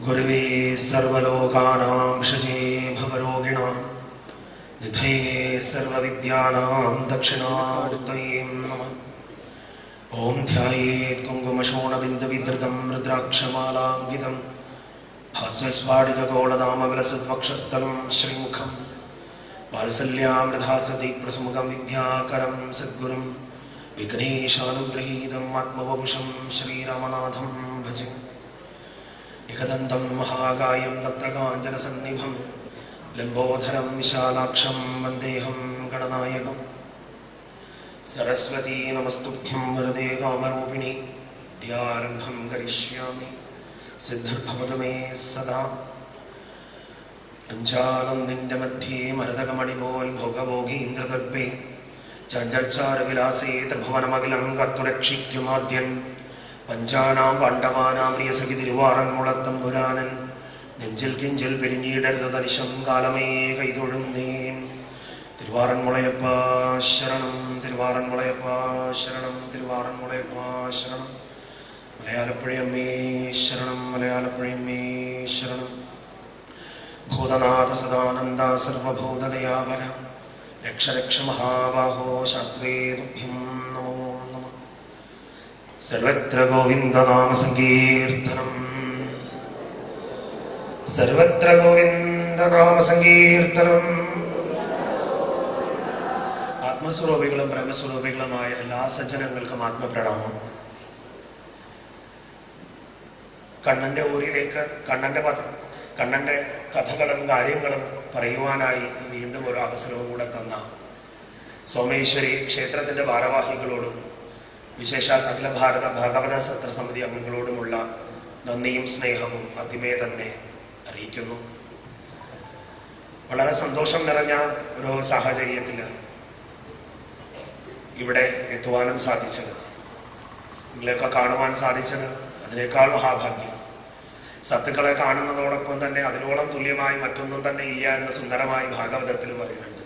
गुरुवे सर्वलोकानां षजे भवरोगिणां निधये सर्वविद्यानां दक्षिणामूर्तये नमः। ॐ ध्यायेत् कुङ्कुमशोणबिन्दुविधृतं रुद्राक्षमालाङ्कितं भास्वस्फाटिकगोलनामविलसद्वक्षस्थलं श्रीमुखं वात्सल्यामृधासति प्रसमुखं विद्याकरं सद्गुरुं विघ्नेशानुगृहीतम् आत्मवपुषं श्रीरामनाथं भजे। एकदन्तं महाकायं तप्तकाञ्चनसन्निभं लम्बोदरं विशालाक्षं वन्देऽहं गणनायकम्। सरस्वती नमस्तुभ्यं वरदे कामरूपिणि विद्यारम्भं करिष्यामि सिद्धिर्भवतु मे सदा। पञ्चालं निന്റെ मध्ये മരതകമണി പോൽ ഭോഗഭോഗീന്ദ്രതൽപേ ചഞ്ചൽച്ചാരവിലാസേ ത്രിഭുവനമഖിലം കത്തുരക്ഷിക്കുമാദ്യൻ പഞ്ചാനാം പാണ്ഡവാനാം പ്രിയസഖി തിരുവാറന്മുളത്തമ്പുരാനൻ നെഞ്ചിൽ കിഞ്ചിൽ പിരിഞ്ഞിടരുത് തനിശം കാലമേ കൈതൊഴുന്നേൻ. തിരുവാറന്മുളയപ്പ ശരണം, തിരുവാറന്മുളയപ്പ ശരണം, തിരുവാറന്മുളയപ്പ ശരണം. മലയാളപ്പുഴയമ്മേ ശരണം, മലയാളപ്പുഴയമ്മേ ശരണം. ഭൂതനാഥ സദാനന്ദ സർവഭൂതദയാപര രക്ഷ രക്ഷ മഹാബാഹോ ശാസ്ത്രേ തുഭ്യം നമോ നമഃ. സർവത്ര ഗോവിന്ദനാമ സങ്കീർത്തനം, സർവത്ര ഗോവിന്ദനാമ സങ്കീർത്തനം. ആത്മസ്വരൂപികളും ബ്രഹ്മസ്വരൂപികളുമായ എല്ലാ സജ്ജനങ്ങൾക്കും ആത്മപ്രണാമം. കണ്ണന്റെ ഊരിലേക്ക് കണ്ണന്റെ കഥകളും കാര്യങ്ങളും പറയുവാനായി വീണ്ടും ഒരു അവസരവും കൂടെ തന്ന സോമേശ്വരി ക്ഷേത്രത്തിന്റെ ഭാരവാഹികളോടും വിശേഷാൽ അഖില ഭാരത ഭാഗവത സത്രസമിതി അംഗങ്ങളോടുമുള്ള നന്ദിയും സ്നേഹവും ആദ്യമേ തന്നെ അറിയിക്കുന്നു. വളരെ സന്തോഷം നിറഞ്ഞ ഒരു സാഹചര്യത്തിൽ ഇവിടെ എത്തുവാനും സാധിച്ചത്, നിങ്ങളെയൊക്കെ കാണുവാൻ സാധിച്ചത് അതിനേക്കാൾ മഹാഭാഗ്യം. സത്തുക്കളെ കാണുന്നതോടൊപ്പം തന്നെ അതിനോളം തുല്യമായി മറ്റൊന്നും തന്നെ ഇല്ല എന്ന് സുന്ദരമായി ഭാഗവതത്തിൽ പറയുന്നുണ്ട്.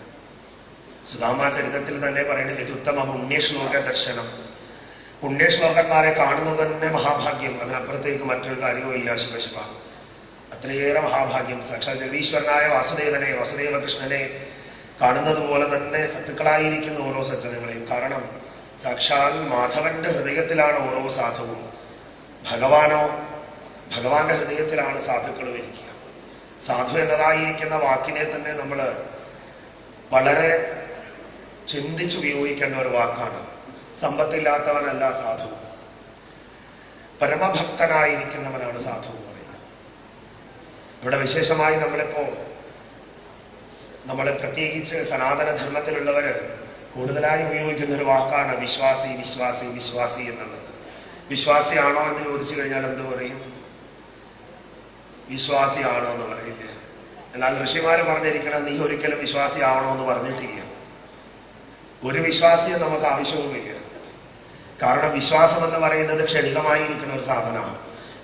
സുധാമാ ചരിതത്തിൽ തന്നെ പറയുന്നത് ഇതുത്തമ പുണ്യശ്ലോക ദർശനം. പുണ്യശ്ലോകന്മാരെ കാണുന്നത് തന്നെ മഹാഭാഗ്യം, അതിനപ്പുറത്തേക്ക് മറ്റൊരു കാര്യവും ഇല്ല. ശിവശിവ, അത്രയേറെ മഹാഭാഗ്യം. സാക്ഷാൽ ജഗദീശ്വരനായ വാസുദേവനെ, വാസുദേവ കൃഷ്ണനെ കാണുന്നത് പോലെ തന്നെ സത്തുക്കളായിരിക്കുന്ന ഓരോ സജ്ജനങ്ങളെയും. കാരണം സാക്ഷാൽ മാധവന്റെ ഹൃദയത്തിലാണ് ഓരോ സാധുവും. ഭഗവാന്റെ ഹൃദയത്തിലാണ് സാധുക്കളും ഇരിക്കുക. സാധു എന്നതായിരിക്കുന്ന വാക്കിനെ തന്നെ നമ്മൾ വളരെ ചിന്തിച്ചുപയോഗിക്കേണ്ട ഒരു വാക്കാണ്. സമ്പത്തില്ലാത്തവനല്ല സാധു, പരമഭക്തനായിരിക്കുന്നവനാണ് സാധു എന്ന് പറയുന്നത്. ഇവിടെ വിശേഷമായി നമ്മളെ പ്രത്യേകിച്ച് സനാതനധർമ്മത്തിലുള്ളവര് കൂടുതലായി ഉപയോഗിക്കുന്ന ഒരു വാക്കാണ് വിശ്വാസി, വിശ്വാസി, വിശ്വാസി എന്നുള്ളത്. വിശ്വാസിയാണോ എന്ന് ചോദിച്ചു കഴിഞ്ഞാൽ എന്ത് പറയും? വിശ്വാസിയാണോ എന്ന് പറയില്ല. എന്നാൽ ഋഷിമാര് പറഞ്ഞിരിക്കണം, നീ ഒരിക്കലും വിശ്വാസിയാവണോ എന്ന് പറഞ്ഞിട്ടില്ല. ഒരു വിശ്വാസിയെ നമുക്ക് ആവശ്യവുമില്ല. കാരണം വിശ്വാസം എന്ന് പറയുന്നത് ക്ഷണികമായിരിക്കുന്ന ഒരു സാധനമാണ്.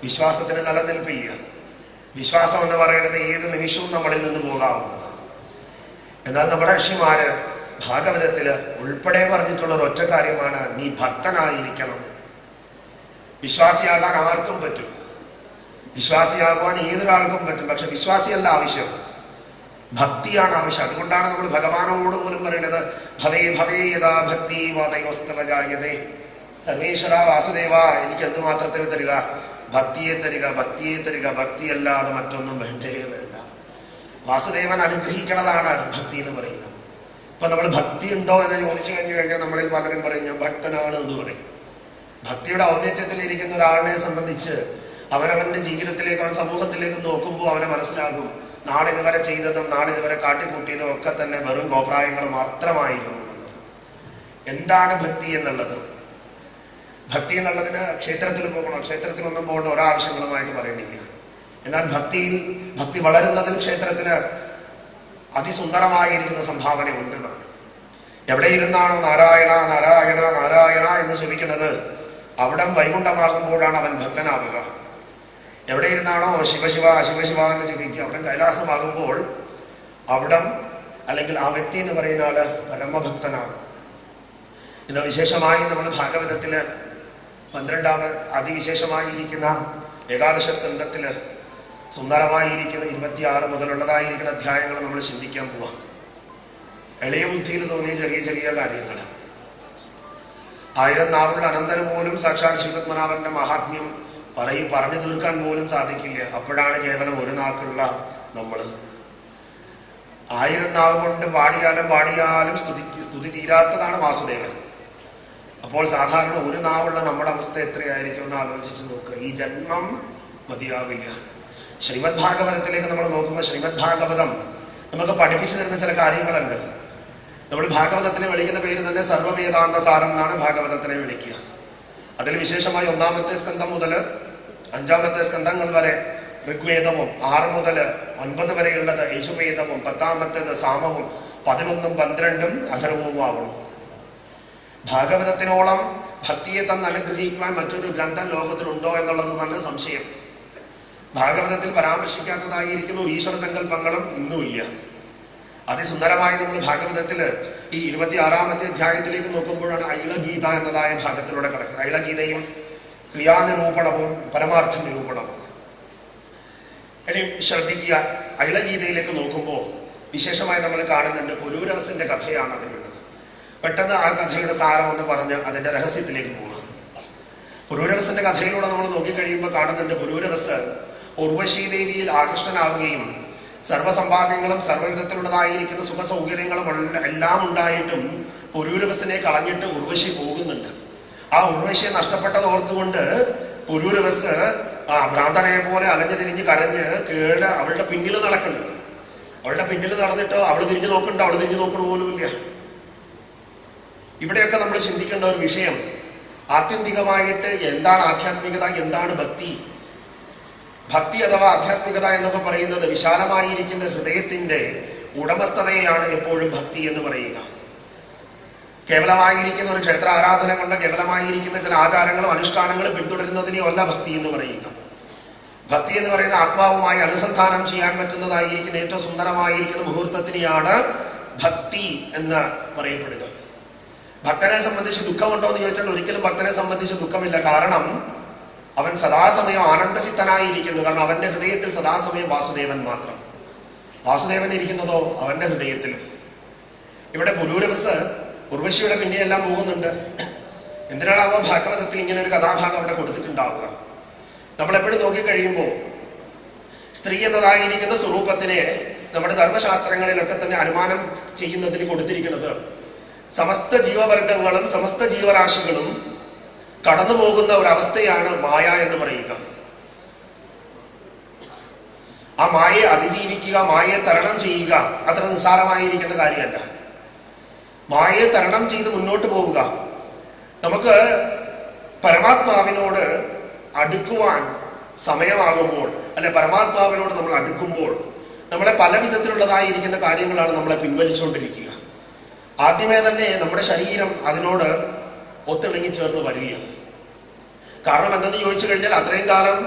വിശ്വാസത്തിന് നിലനിൽപ്പില്ല. വിശ്വാസം എന്ന് പറയുന്നത് ഏത് നിമിഷവും നമ്മളിൽ നിന്ന് പോകാവുന്നതാണ്. എന്നാൽ നമ്മുടെ ഋഷിമാര് ഭാഗവതത്തില് ഉൾപ്പെടെ പറഞ്ഞിട്ടുള്ള ഒരൊറ്റ കാര്യമാണ്, നീ ഭക്തനായിരിക്കണം. വിശ്വാസിയാകാൻ ആർക്കും പറ്റും, വിശ്വാസിയാകുവാൻ ഏതൊരാൾക്കും പറ്റും. പക്ഷെ വിശ്വാസിയല്ല ആവശ്യം, ഭക്തിയാണ് ആവശ്യം. അതുകൊണ്ടാണ് നമ്മൾ ഭഗവാനോട് പോലും പറയുന്നത്, ഭവേ ഭവേ യഥാ ഭക്തി വാദയോസ്തവജായതേ. സർവേശ്വര വാസുദേവ, എനിക്ക് എന്തുമാത്രത്തിൽ തരിക? ഭക്തിയെ തരിക, ഭക്തിയെ തരിക. ഭക്തിയല്ലാതെ മറ്റൊന്നും വേണ്ടേ വേണ്ട. വാസുദേവൻ അനുഗ്രഹിക്കണതാണ് ഭക്തി എന്ന് പറയുന്നത്. ഇപ്പൊ നമ്മൾ ഭക്തി ഉണ്ടോ എന്ന് ചോദിച്ചു കഴിഞ്ഞാൽ നമ്മളിൽ പലരും പറയും ഞാൻ ഭക്തനാണ് എന്ന് പറയും. ഭക്തിയുടെ ഔന്നത്യത്തിൽ ഇരിക്കുന്ന ഒരാളിനെ സംബന്ധിച്ച് അവനവന്റെ ജീവിതത്തിലേക്ക്, അവൻ സമൂഹത്തിലേക്ക് നോക്കുമ്പോൾ അവനെ മനസ്സിലാകും, നാളിതുവരെ ചെയ്തതും നാളിതുവരെ കാട്ടിക്കൂട്ടിയതും ഒക്കെ തന്നെ വെറും കോപ്രായങ്ങൾ മാത്രമായിരുന്നു. എന്താണ് ഭക്തി എന്നുള്ളത്? ഭക്തി എന്നുള്ളതിന് ക്ഷേത്രത്തിൽ പോകണോ, ക്ഷേത്രത്തിലൊന്നും പോകേണ്ട ഒരാവശ്യങ്ങളുമായിട്ട് പറയണില്ല. എന്നാൽ ഭക്തി വളരുന്നതിൽ ക്ഷേത്രത്തിന് അതിസുന്ദരമായിരിക്കുന്ന സംഭാവന ഉണ്ട്. എവിടെ ഇരുന്നാണോ നാരായണ നാരായണ നാരായണ എന്ന് ശ്രമിക്കുന്നത്, അവിടം വൈകുണ്ഠമാകുമ്പോഴാണ് അവൻ ഭക്തനാവുക. എവിടെ ഇരുന്നാണോ ശിവശിവ ശിവശിവ എന്ന് ജപിക്കുക, അവിടം കൈലാസമാകുമ്പോൾ അവിടം അല്ലെങ്കിൽ ആ വ്യക്തി എന്ന് പറയുന്ന ആള് പരമഭക്തനാണ്. ഇന്ന് വിശേഷമായി നമ്മൾ ഭാഗവതത്തില് 12ാമത് അതിവിശേഷമായിരിക്കുന്ന ഏകാദശ സ്കന്ധത്തില് സുന്ദരമായിരിക്കുന്ന 26 മുതലുള്ളതായിരിക്കുന്ന അധ്യായങ്ങൾ നമ്മൾ ചിന്തിക്കാൻ പോവാം. എളിയ ബുദ്ധിയിൽ തോന്നിയ ചെറിയ ചെറിയ കാര്യങ്ങൾ. 1000 നാവുള്ള അനന്തന് പോലും സാക്ഷാൽ ശ്രീപത്മനാഭന്റെ മഹാത്മ്യം പറഞ്ഞു തീർക്കാൻ പോലും സാധിക്കില്ല. അപ്പോഴാണ് കേവലം ഒരു നാക്കുള്ള നമ്മൾ. 1000 നാവ് കൊണ്ട് പാടിയാലും സ്തുതി തീരാത്തതാണ് വാസുദേവൻ. അപ്പോൾ സാധാരണ ഒരു നാവുള്ള നമ്മുടെ അവസ്ഥ എത്രയായിരിക്കും എന്ന് ആലോചിച്ച് നോക്കുക. ഈ ജന്മം മതിയാവില്ല. ശ്രീമദ് ഭാഗവതത്തിലേക്ക് നമ്മൾ നോക്കുമ്പോൾ ശ്രീമദ് ഭാഗവതം നമുക്ക് പഠിപ്പിച്ചു തരുന്ന ചില കാര്യങ്ങളുണ്ട്. നമ്മൾ ഭാഗവതത്തിനെ വിളിക്കുന്ന പേര് തന്നെ സർവവേദാന്ത സാരം എന്നാണ് ഭാഗവതത്തിനെ വിളിക്കുക. അതിൽ വിശേഷമായി 1-ാമത്തെ സ്കന്ധം മുതൽ 5-ാമത്തെ സ്കന്ധങ്ങൾ വരെ ഋഗ്വേദവും 6 മുതൽ 9 വരെയുള്ളത് യജുർവേദവും 10-ാമത്തേത് സാമവും 11ഉം 12ഉം അഥർവവും ആവണം. ഭാഗവതത്തിനോളം ഭക്തിയെ തന്ന് അനുഗ്രഹിക്കുവാൻ മറ്റൊരു ഗ്രന്ഥം ലോകത്തിലുണ്ടോ എന്നുള്ളത് തന്നെ സംശയം. ഭാഗവതത്തിൽ പരാമർശിക്കാത്തതായിരിക്കുന്നു ഈശ്വര സങ്കല്പങ്ങളും ഇന്നുമില്ല. അതിസുന്ദരമായി നമ്മൾ ഭാഗവതത്തില് ഈ 26-ാമത്തെ അധ്യായത്തിലേക്ക് നോക്കുമ്പോഴാണ് ഐളഗീത എന്നതായ ഭാഗത്തിലൂടെ കിടക്കുന്നത്. ഐളഗീതയും ക്രിയാനിരൂപണവും പരമാർത്ഥ നിരൂപണവും. ഇനി ശ്രദ്ധിക്കുക, ഐളഗീതയിലേക്ക് നോക്കുമ്പോൾ വിശേഷമായി നമ്മൾ കാണുന്നുണ്ട് പുരൂരവസിന്റെ കഥയാണ് അതിലുള്ളത്. പെട്ടെന്ന് ആ കഥയുടെ സാരം എന്ന് പറഞ്ഞ് അതിന്റെ രഹസ്യത്തിലേക്ക് പോകണം. പുരൂരവസിന്റെ കഥയിലൂടെ നമ്മൾ നോക്കിക്കഴിയുമ്പോൾ കാണുന്നുണ്ട് പുരൂരവസ് ഉർവശീദേവിയിൽ ആകൃഷ്ടനാവുകയും സർവ്വസമ്പാദ്യങ്ങളും സർവ്വവിധത്തിലുള്ളതായിരിക്കുന്ന സുഖ സൗകര്യങ്ങളും എല്ലാം ഉണ്ടായിട്ടും പുരൂരവസിനെ കളഞ്ഞിട്ട് ഉർവശി പോകുന്നുണ്ട്. ആ ഉർവശിയെ നഷ്ടപ്പെട്ടത് ഓർത്തുകൊണ്ട് പുരൂരവസ് ഭ്രാന്തനെ പോലെ അലഞ്ഞു തിരിഞ്ഞ് കരഞ്ഞ് കേട് അവളുടെ പിന്നിൽ നടക്കുന്നുണ്ട്. അവളുടെ പിന്നിൽ നടന്നിട്ട് അവൾ തിരിഞ്ഞു നോക്കുന്നുണ്ട്, അവൾ തിരിഞ്ഞു നോക്കണ പോലുമില്ല. ഇവിടെയൊക്കെ നമ്മൾ ചിന്തിക്കേണ്ട ഒരു വിഷയം, ആത്യന്തികമായിട്ട് എന്താണ് ആധ്യാത്മികത, എന്താണ് ഭക്തി? ഭക്തി അഥവാ ആധ്യാത്മികത എന്നൊക്കെ പറയുന്നത് വിശാലമായിരിക്കുന്ന ഹൃദയത്തിന്റെ ഉടമസ്ഥതയാണ് എപ്പോഴും ഭക്തി എന്ന് പറയുക. കേവലമായിരിക്കുന്ന ഒരു ക്ഷേത്ര ആരാധന കൊണ്ട് കേവലമായിരിക്കുന്ന ചില ആചാരങ്ങളും അനുഷ്ഠാനങ്ങളും പിന്തുടരുന്നതിനെയല്ല ഭക്തി എന്ന് പറയുക. ഭക്തി എന്ന് പറയുന്ന ആത്മാവുമായി അനുസന്ധാനം ചെയ്യാൻ പറ്റുന്നതായിരിക്കുന്ന ഏറ്റവും സുന്ദരമായിരിക്കുന്ന മുഹൂർത്തത്തിനെയാണ് ഭക്തി എന്ന് പറയപ്പെടുക. ഭക്തനെ സംബന്ധിച്ച് ദുഃഖമുണ്ടോ എന്ന് ചോദിച്ചാൽ ഒരിക്കലും ഭക്തനെ സംബന്ധിച്ച് ദുഃഖമില്ല. കാരണം അവൻ സദാസമയം ആനന്ദസിദ്ധനായിരിക്കുന്നു. കാരണം അവന്റെ ഹൃദയത്തിൽ സദാസമയം വാസുദേവൻ മാത്രം. വാസുദേവൻ ഇരിക്കുന്നതോ അവന്റെ ഹൃദയത്തിലും. ഇവിടെ പുരൂരവസ് ഉർവശിയുടെ പിന്നെയെല്ലാം പോകുന്നുണ്ട്. എന്തിനാണാവോ ഭാഗവതത്തിൽ ഇങ്ങനെ ഒരു കഥാഭാഗം അവിടെ കൊടുത്തിട്ടുണ്ടാവുക? നമ്മളെപ്പോഴും നോക്കിക്കഴിയുമ്പോൾ സ്ത്രീ എന്നതായിരിക്കുന്ന സ്വരൂപത്തിനെ നമ്മുടെ ധർമ്മശാസ്ത്രങ്ങളിലൊക്കെ തന്നെ അനുമാനം ചെയ്യുന്നതിന് കൊടുത്തിരിക്കുന്നത് സമസ്ത ജീവവർഗങ്ങളും സമസ്ത ജീവരാശികളും കടന്നു പോകുന്ന ഒരവസ്ഥയാണ് മായ എന്ന് പറയുക. ആ മായയെ അതിജീവിക്കുക, മായയെ തരണം ചെയ്യുക അത്ര നിസ്സാരമായിരിക്കുന്ന കാര്യമല്ല. മായയെ തരണം ചെയ്ത് മുന്നോട്ട് പോവുക. നമുക്ക് പരമാത്മാവിനോട് അടുക്കുവാൻ സമയമാകുമ്പോൾ, അല്ലെ പരമാത്മാവിനോട് നമ്മൾ അടുക്കുമ്പോൾ നമ്മളെ പല വിധത്തിലുള്ളതായിരിക്കുന്ന കാര്യങ്ങളാണ് നമ്മളെ പിൻവലിച്ചുകൊണ്ടിരിക്കുക. ആദ്യമേ തന്നെ നമ്മുടെ ശരീരം അതിനോട് ഒത്തിണങ്ങി ചേർന്ന് വരില്ല. കാരണം എന്തെന്ന് ചോദിച്ചു കഴിഞ്ഞാൽ അത്രയും കാലം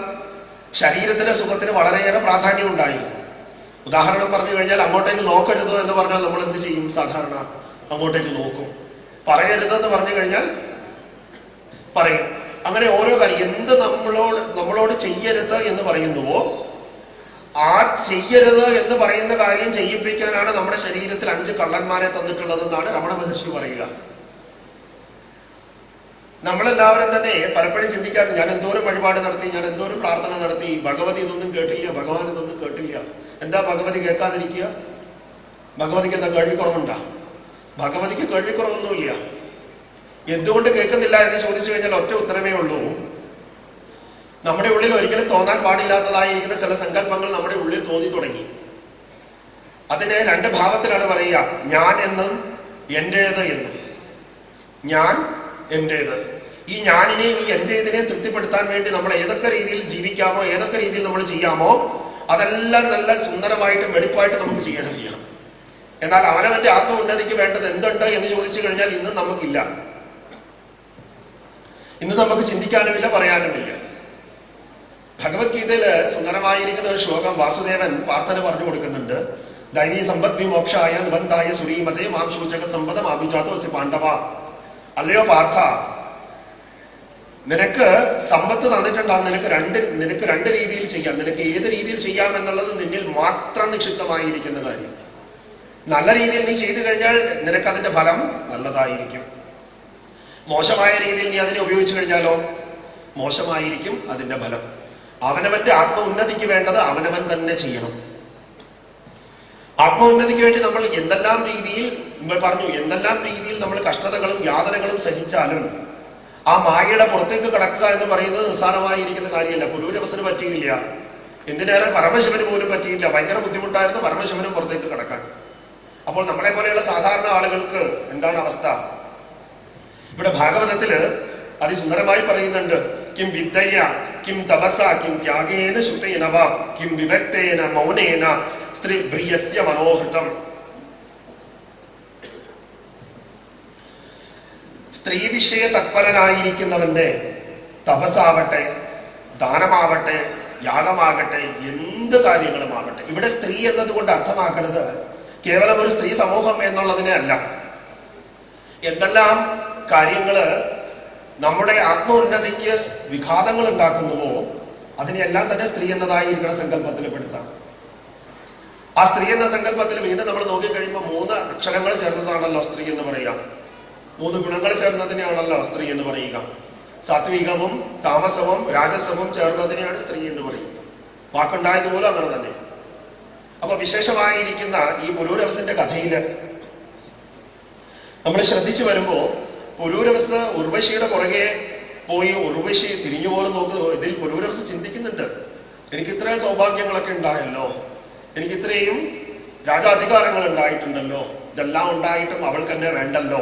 ശരീരത്തിന്റെ സുഖത്തിന് വളരെയേറെ പ്രാധാന്യം ഉണ്ടായിരുന്നു. ഉദാഹരണം പറഞ്ഞു കഴിഞ്ഞാൽ അങ്ങോട്ടേക്ക് നോക്കരുത് എന്ന് പറഞ്ഞാൽ നമ്മൾ എന്ത് ചെയ്യും? സാധാരണ അങ്ങോട്ടേക്ക് നോക്കും. പറയരുതെന്ന് പറഞ്ഞു കഴിഞ്ഞാൽ പറയും. അങ്ങനെ ഓരോ കാര്യം എന്ത് നമ്മളോട് ചെയ്യരുത് എന്ന് പറയുന്നുവോ ആ ചെയ്യരുത് എന്ന് പറയുന്ന കാര്യം ചെയ്യിപ്പിക്കാനാണ് നമ്മുടെ ശരീരത്തിൽ 5 കള്ളന്മാരെ തന്നിട്ടുള്ളതെന്നാണ് രമണ മഹർഷി പറയുക. നമ്മളെല്ലാവരും തന്നെ പലപ്പോഴും ചിന്തിക്കാറുണ്ട്, ഞാൻ എന്തോരം വഴിപാട് നടത്തി, ഞാൻ എന്തോരം പ്രാർത്ഥന നടത്തി, ഭഗവതി ഇതൊന്നും കേട്ടില്ല, ഭഗവാൻ ഇതൊന്നും കേട്ടില്ല. എന്താ ഭഗവതി കേൾക്കാതിരിക്കുക? ഭഗവതിക്ക് എന്താ കേൾവിക്കുറവുണ്ടാ? ഭഗവതിക്ക് കേൾവിക്കുറവൊന്നുമില്ല. എന്തുകൊണ്ട് കേൾക്കുന്നില്ല എന്ന് ചോദിച്ചു കഴിഞ്ഞാൽ ഒറ്റ ഉത്തരമേ ഉള്ളൂ. നമ്മുടെ ഉള്ളിൽ ഒരിക്കലും തോന്നാൻ പാടില്ലാത്തതായിരിക്കുന്ന ചില സങ്കല്പങ്ങൾ നമ്മുടെ ഉള്ളിൽ തോന്നി തുടങ്ങി. അതിനെ 2 ഭാവത്തിലാണ് പറയുക, ഞാൻ എന്നും എന്റേത് എന്നും. ഞാൻ എന്റേത്. ഈ ഞാനിനെയും ഈ എന്റേതിനെയും തൃപ്തിപ്പെടുത്താൻ വേണ്ടി നമ്മൾ ഏതൊക്കെ രീതിയിൽ ജീവിക്കാമോ, ഏതൊക്കെ രീതിയിൽ നമ്മൾ ചെയ്യാമോ അതെല്ലാം നല്ല സുന്ദരമായിട്ടും വെടിപ്പായിട്ട് നമുക്ക് ചെയ്യാൻ കഴിയണം. എന്നാൽ അവനവന്റെ ആത്മ ഉന്നതിക്ക് വേണ്ടത് എന്തുണ്ട് എന്ന് ചോദിച്ചു കഴിഞ്ഞാൽ ഇന്നും നമുക്കില്ല. ഇന്ന് നമുക്ക് ചിന്തിക്കാനുമില്ല, പറയാനുമില്ല. ഭഗവത്ഗീതയില് സുന്ദരമായിരിക്കുന്ന ഒരു ശ്ലോകം വാസുദേവൻ പാർത്ഥന് പറഞ്ഞു കൊടുക്കുന്നുണ്ട്. ദൈവീ സമ്പദ് വിമോക്ഷായ നിബന്ധായ സുരീമതേ മാം ശൂചക സമ്പദം അഭിജാതോ അസി പാണ്ഡവ. അല്ലയോ പാർത്ഥ, നിനക്ക് സമ്പത്ത് തന്നിട്ടുണ്ടാകും, നിനക്ക് രണ്ട് രീതിയിൽ ചെയ്യാം. നിനക്ക് ഏത് രീതിയിൽ ചെയ്യാം എന്നുള്ളത് നിന്നിൽ മാത്രം നിക്ഷിപ്തമായിരിക്കുന്ന കാര്യം. നല്ല രീതിയിൽ നീ ചെയ്തു കഴിഞ്ഞാൽ നിനക്കതിന്റെ ഫലം നല്ലതായിരിക്കും. മോശമായ രീതിയിൽ നീ അതിനെ ഉപയോഗിച്ചു കഴിഞ്ഞാലോ മോശമായിരിക്കും അതിന്റെ ഫലം. അവനവന്റെ ആത്മ ഉന്നതിക്ക് വേണ്ടത് അവനവൻ തന്നെ ചെയ്യണം. ആത്മ ഉന്നതിക്ക് വേണ്ടി നമ്മൾ എന്തെല്ലാം രീതിയിൽ നമ്മൾ കഷ്ടതകളും യാതനകളും സഹിച്ചാലും ആ മായയുടെ പുറത്തേക്ക് കടക്കുക എന്ന് പറയുന്നത് നിസ്സാരമായിരിക്കുന്ന കാര്യമല്ല. പുരൂരവസന് പറ്റിയില്ല, എന്തിനേറെ പരമശിവന് പോലും പറ്റിയില്ല. ഭയങ്കര ബുദ്ധിമുട്ടായിരുന്നു പരമശിവനും പുറത്തേക്ക് കടക്കാൻ. അപ്പോൾ നമ്മളെ പോലെയുള്ള സാധാരണ ആളുകൾക്ക് എന്താണ് അവസ്ഥ? ഇവിടെ ഭാഗവതത്തില് അതിസുന്ദരമായി പറയുന്നുണ്ട്. കിം വിദ്യയ കിം തപസ കിം ത്യാഗേന ശുദ്ധേന വാ കിം വിഭക്തേന മൗനേന സ്ത്രീ പ്രിയസ്യ മനോഹൃതം. സ്ത്രീ വിഷയ തത്പരനായിരിക്കുന്നവന്റെ തപസ്സാവട്ടെ, ദാനമാവട്ടെ, യാഗമാകട്ടെ, എന്ത് കാര്യങ്ങളുമാകട്ടെ, ഇവിടെ സ്ത്രീ എന്നതുകൊണ്ട് അർത്ഥമാക്കുന്നത് കേവലം ഒരു സ്ത്രീ സമൂഹം എന്നുള്ളതിനെ അല്ല. എന്തെല്ലാം കാര്യങ്ങള് നമ്മുടെ ആത്മോന്നതിക്ക് വിഘാതങ്ങൾ ഉണ്ടാക്കുന്നുവോ അതിനെല്ലാം തന്നെ സ്ത്രീ എന്നതായിരിക്കുന്ന സങ്കല്പത്തിൽ പെടുത്താം. ആ സ്ത്രീ എന്ന സങ്കല്പത്തിൽ വീണ്ടും നമ്മൾ നോക്കിക്കഴിയുമ്പോൾ 3 അക്ഷരങ്ങൾ ചേർന്നതാണല്ലോ സ്ത്രീ എന്ന് പറയുക. 3 ഗുണങ്ങൾ ചേർന്നതിനെയാണല്ലോ സ്ത്രീ എന്ന് പറയുക. സാത്വികവും താമസവും രാജസവും ചേർന്നതിനെയാണ് സ്ത്രീ എന്ന് പറയുക. വാക്കുണ്ടായതുപോലെ അങ്ങനെ തന്നെ. അപ്പൊ വിശേഷമായിരിക്കുന്ന ഈ പുരൂരവസിന്റെ കഥയില് നമ്മൾ ശ്രദ്ധിച്ചു വരുമ്പോ പുരൂരവസ് ഉർവശിയുടെ പുറകെ പോയി ഉർവശി തിരിഞ്ഞുപോലും നോക്കുന്നു. ഇതിൽ പുരൂരവസ് ചിന്തിക്കുന്നുണ്ട്, എനിക്ക് ഇത്രയും സൗഭാഗ്യങ്ങളൊക്കെ ഉണ്ടായല്ലോ, എനിക്ക് ഇത്രയും രാജാധികാരങ്ങൾ ഉണ്ടായിട്ടുണ്ടല്ലോ, ഇതെല്ലാം ഉണ്ടായിട്ടും അവൾക്ക് എന്നെ വേണ്ടല്ലോ,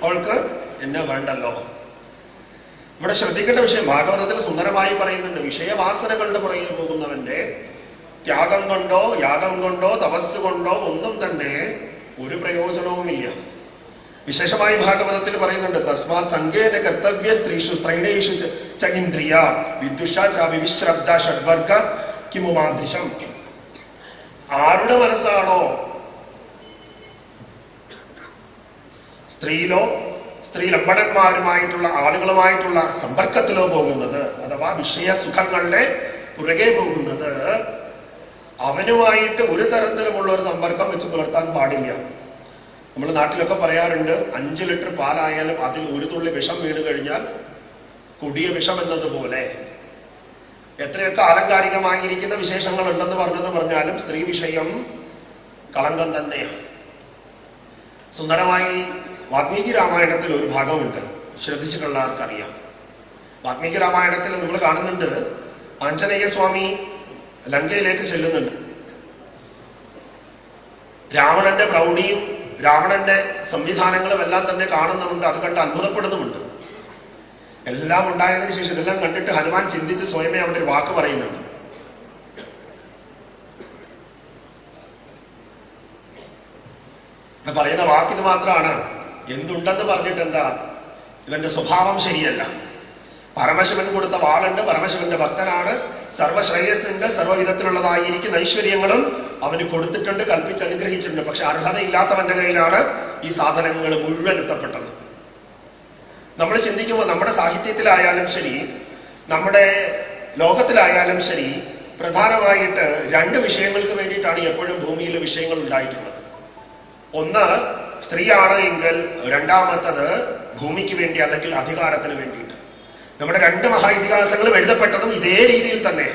അവൾക്ക് എന്നെ വേണ്ടല്ലോ. ഇവിടെ ശ്രദ്ധിക്കേണ്ട വിഷയം ഭാഗവതത്തിൽ സുന്ദരമായി പറയുന്നുണ്ട്. വിഷയവാസനകളുടെ പുറകെ പോകുന്നവന്റെ ത്യാഗം കൊണ്ടോ യാഗം കൊണ്ടോ തപസ് കൊണ്ടോ ഒന്നും തന്നെ ഒരു പ്രയോജനവുമില്ല. വിശേഷമായി ഭാഗവതത്തിൽ പറയുന്നുണ്ട്. തസ്മാത് സംഗേന കർത്തവ്യ സ്ത്രീഷു സ്ത്രൈണേഷു ച ഇന്ദ്രിയ വിദുഷ ച വിവിശ്രബ്ദ ഷഡ്വർഗ കിമുമാദൃശം. ആരുടെ മനസ്സാണോ സ്ത്രീ ലംബടന്മാരുമായിട്ടുള്ള ആളുകളുമായിട്ടുള്ള സമ്പർക്കത്തിലോ പോകുന്നത്, അഥവാ വിഷയ സുഖങ്ങളുടെ പുറകെ പോകുന്നത്, അവനുമായിട്ട് ഒരു തരത്തിലുമുള്ള ഒരു സമ്പർക്കം വെച്ച് പുലർത്താൻ പാടില്ല. നമ്മൾ നാട്ടിലൊക്കെ പറയാറുണ്ട്, 5 ലിറ്റർ പാലായാലും അതിൽ ഒരു തുള്ളി വിഷം വീണ് കഴിഞ്ഞാൽ കൊടിയ വിഷം എന്നതുപോലെ എത്രയൊക്കെ ആലങ്കാരികമായിരിക്കുന്ന വിശേഷങ്ങൾ ഉണ്ടെന്ന് പറഞ്ഞാലും സ്ത്രീ വിഷയം കളങ്കം തന്നെയാണ്. സുന്ദരമായി വാൽമീകി രാമായണത്തിൽ ഒരു ഭാഗമുണ്ട്, ശ്രദ്ധിച്ചിട്ടുള്ളവർക്കറിയാം. വാൽമീകി രാമായണത്തിൽ നമ്മൾ കാണുന്നുണ്ട്, ആഞ്ജനേയ സ്വാമി ലങ്കയിലേക്ക് ചെല്ലുന്നുണ്ട്. രാവണന്റെ പ്രൗഢിയും രാവണന്റെ സംവിധാനങ്ങളും എല്ലാം തന്നെ കാണുന്നുമുണ്ട്. അത് കണ്ട് അത്ഭുതപ്പെടുന്നുമുണ്ട്. എല്ലാം ഉണ്ടായതിനു ശേഷം ഇതെല്ലാം കണ്ടിട്ട് ഹനുമാൻ ചിന്തിച്ച് സ്വയമേ അവിടെ ഒരു വാക്ക് പറയുന്നുണ്ട്. പറയുന്ന വാക്ക് ഇത് മാത്രമാണ്. എന്തുണ്ടെന്ന് പറഞ്ഞിട്ട് എന്താ? ഇവന്റെ സ്വഭാവം ശരിയല്ല. പരമശിവൻ കൊടുത്ത വാളുണ്ട്, പരമശിവന്റെ ഭക്തനാണ്, സർവശ്രേയസ്സുണ്ട്, സർവ്വവിധത്തിലുള്ളതായിരിക്കുന്ന ഐശ്വര്യങ്ങളും അവന് കൊടുത്തിട്ടുണ്ട്, കൽപ്പിച്ച് അനുഗ്രഹിച്ചിട്ടുണ്ട്. പക്ഷെ അർഹതയില്ലാത്തവന്റെ കയ്യിലാണ് ഈ സാധനങ്ങൾ മുഴുവൻ എത്തപ്പെട്ടത്. നമ്മൾ ചിന്തിക്കുമ്പോൾ നമ്മുടെ സാഹിത്യത്തിലായാലും ശരി, നമ്മുടെ ലോകത്തിലായാലും ശരി, പ്രധാനമായിട്ട് 2 വിഷയങ്ങൾക്ക് വേണ്ടിയിട്ടാണ് എപ്പോഴും ഭൂമിയിൽ വിഷയങ്ങൾ ഉണ്ടായിട്ടുള്ളത്. ഒന്ന് സ്ത്രീയാണ് എങ്കിൽ, രണ്ടാമത്തത് ഭൂമിക്ക് വേണ്ടി അല്ലെങ്കിൽ അധികാരത്തിന് വേണ്ടിയിട്ട്. നമ്മുടെ 2 മഹാ ഇതിഹാസങ്ങളും എഴുതപ്പെട്ടതും ഇതേ രീതിയിൽ തന്നെ.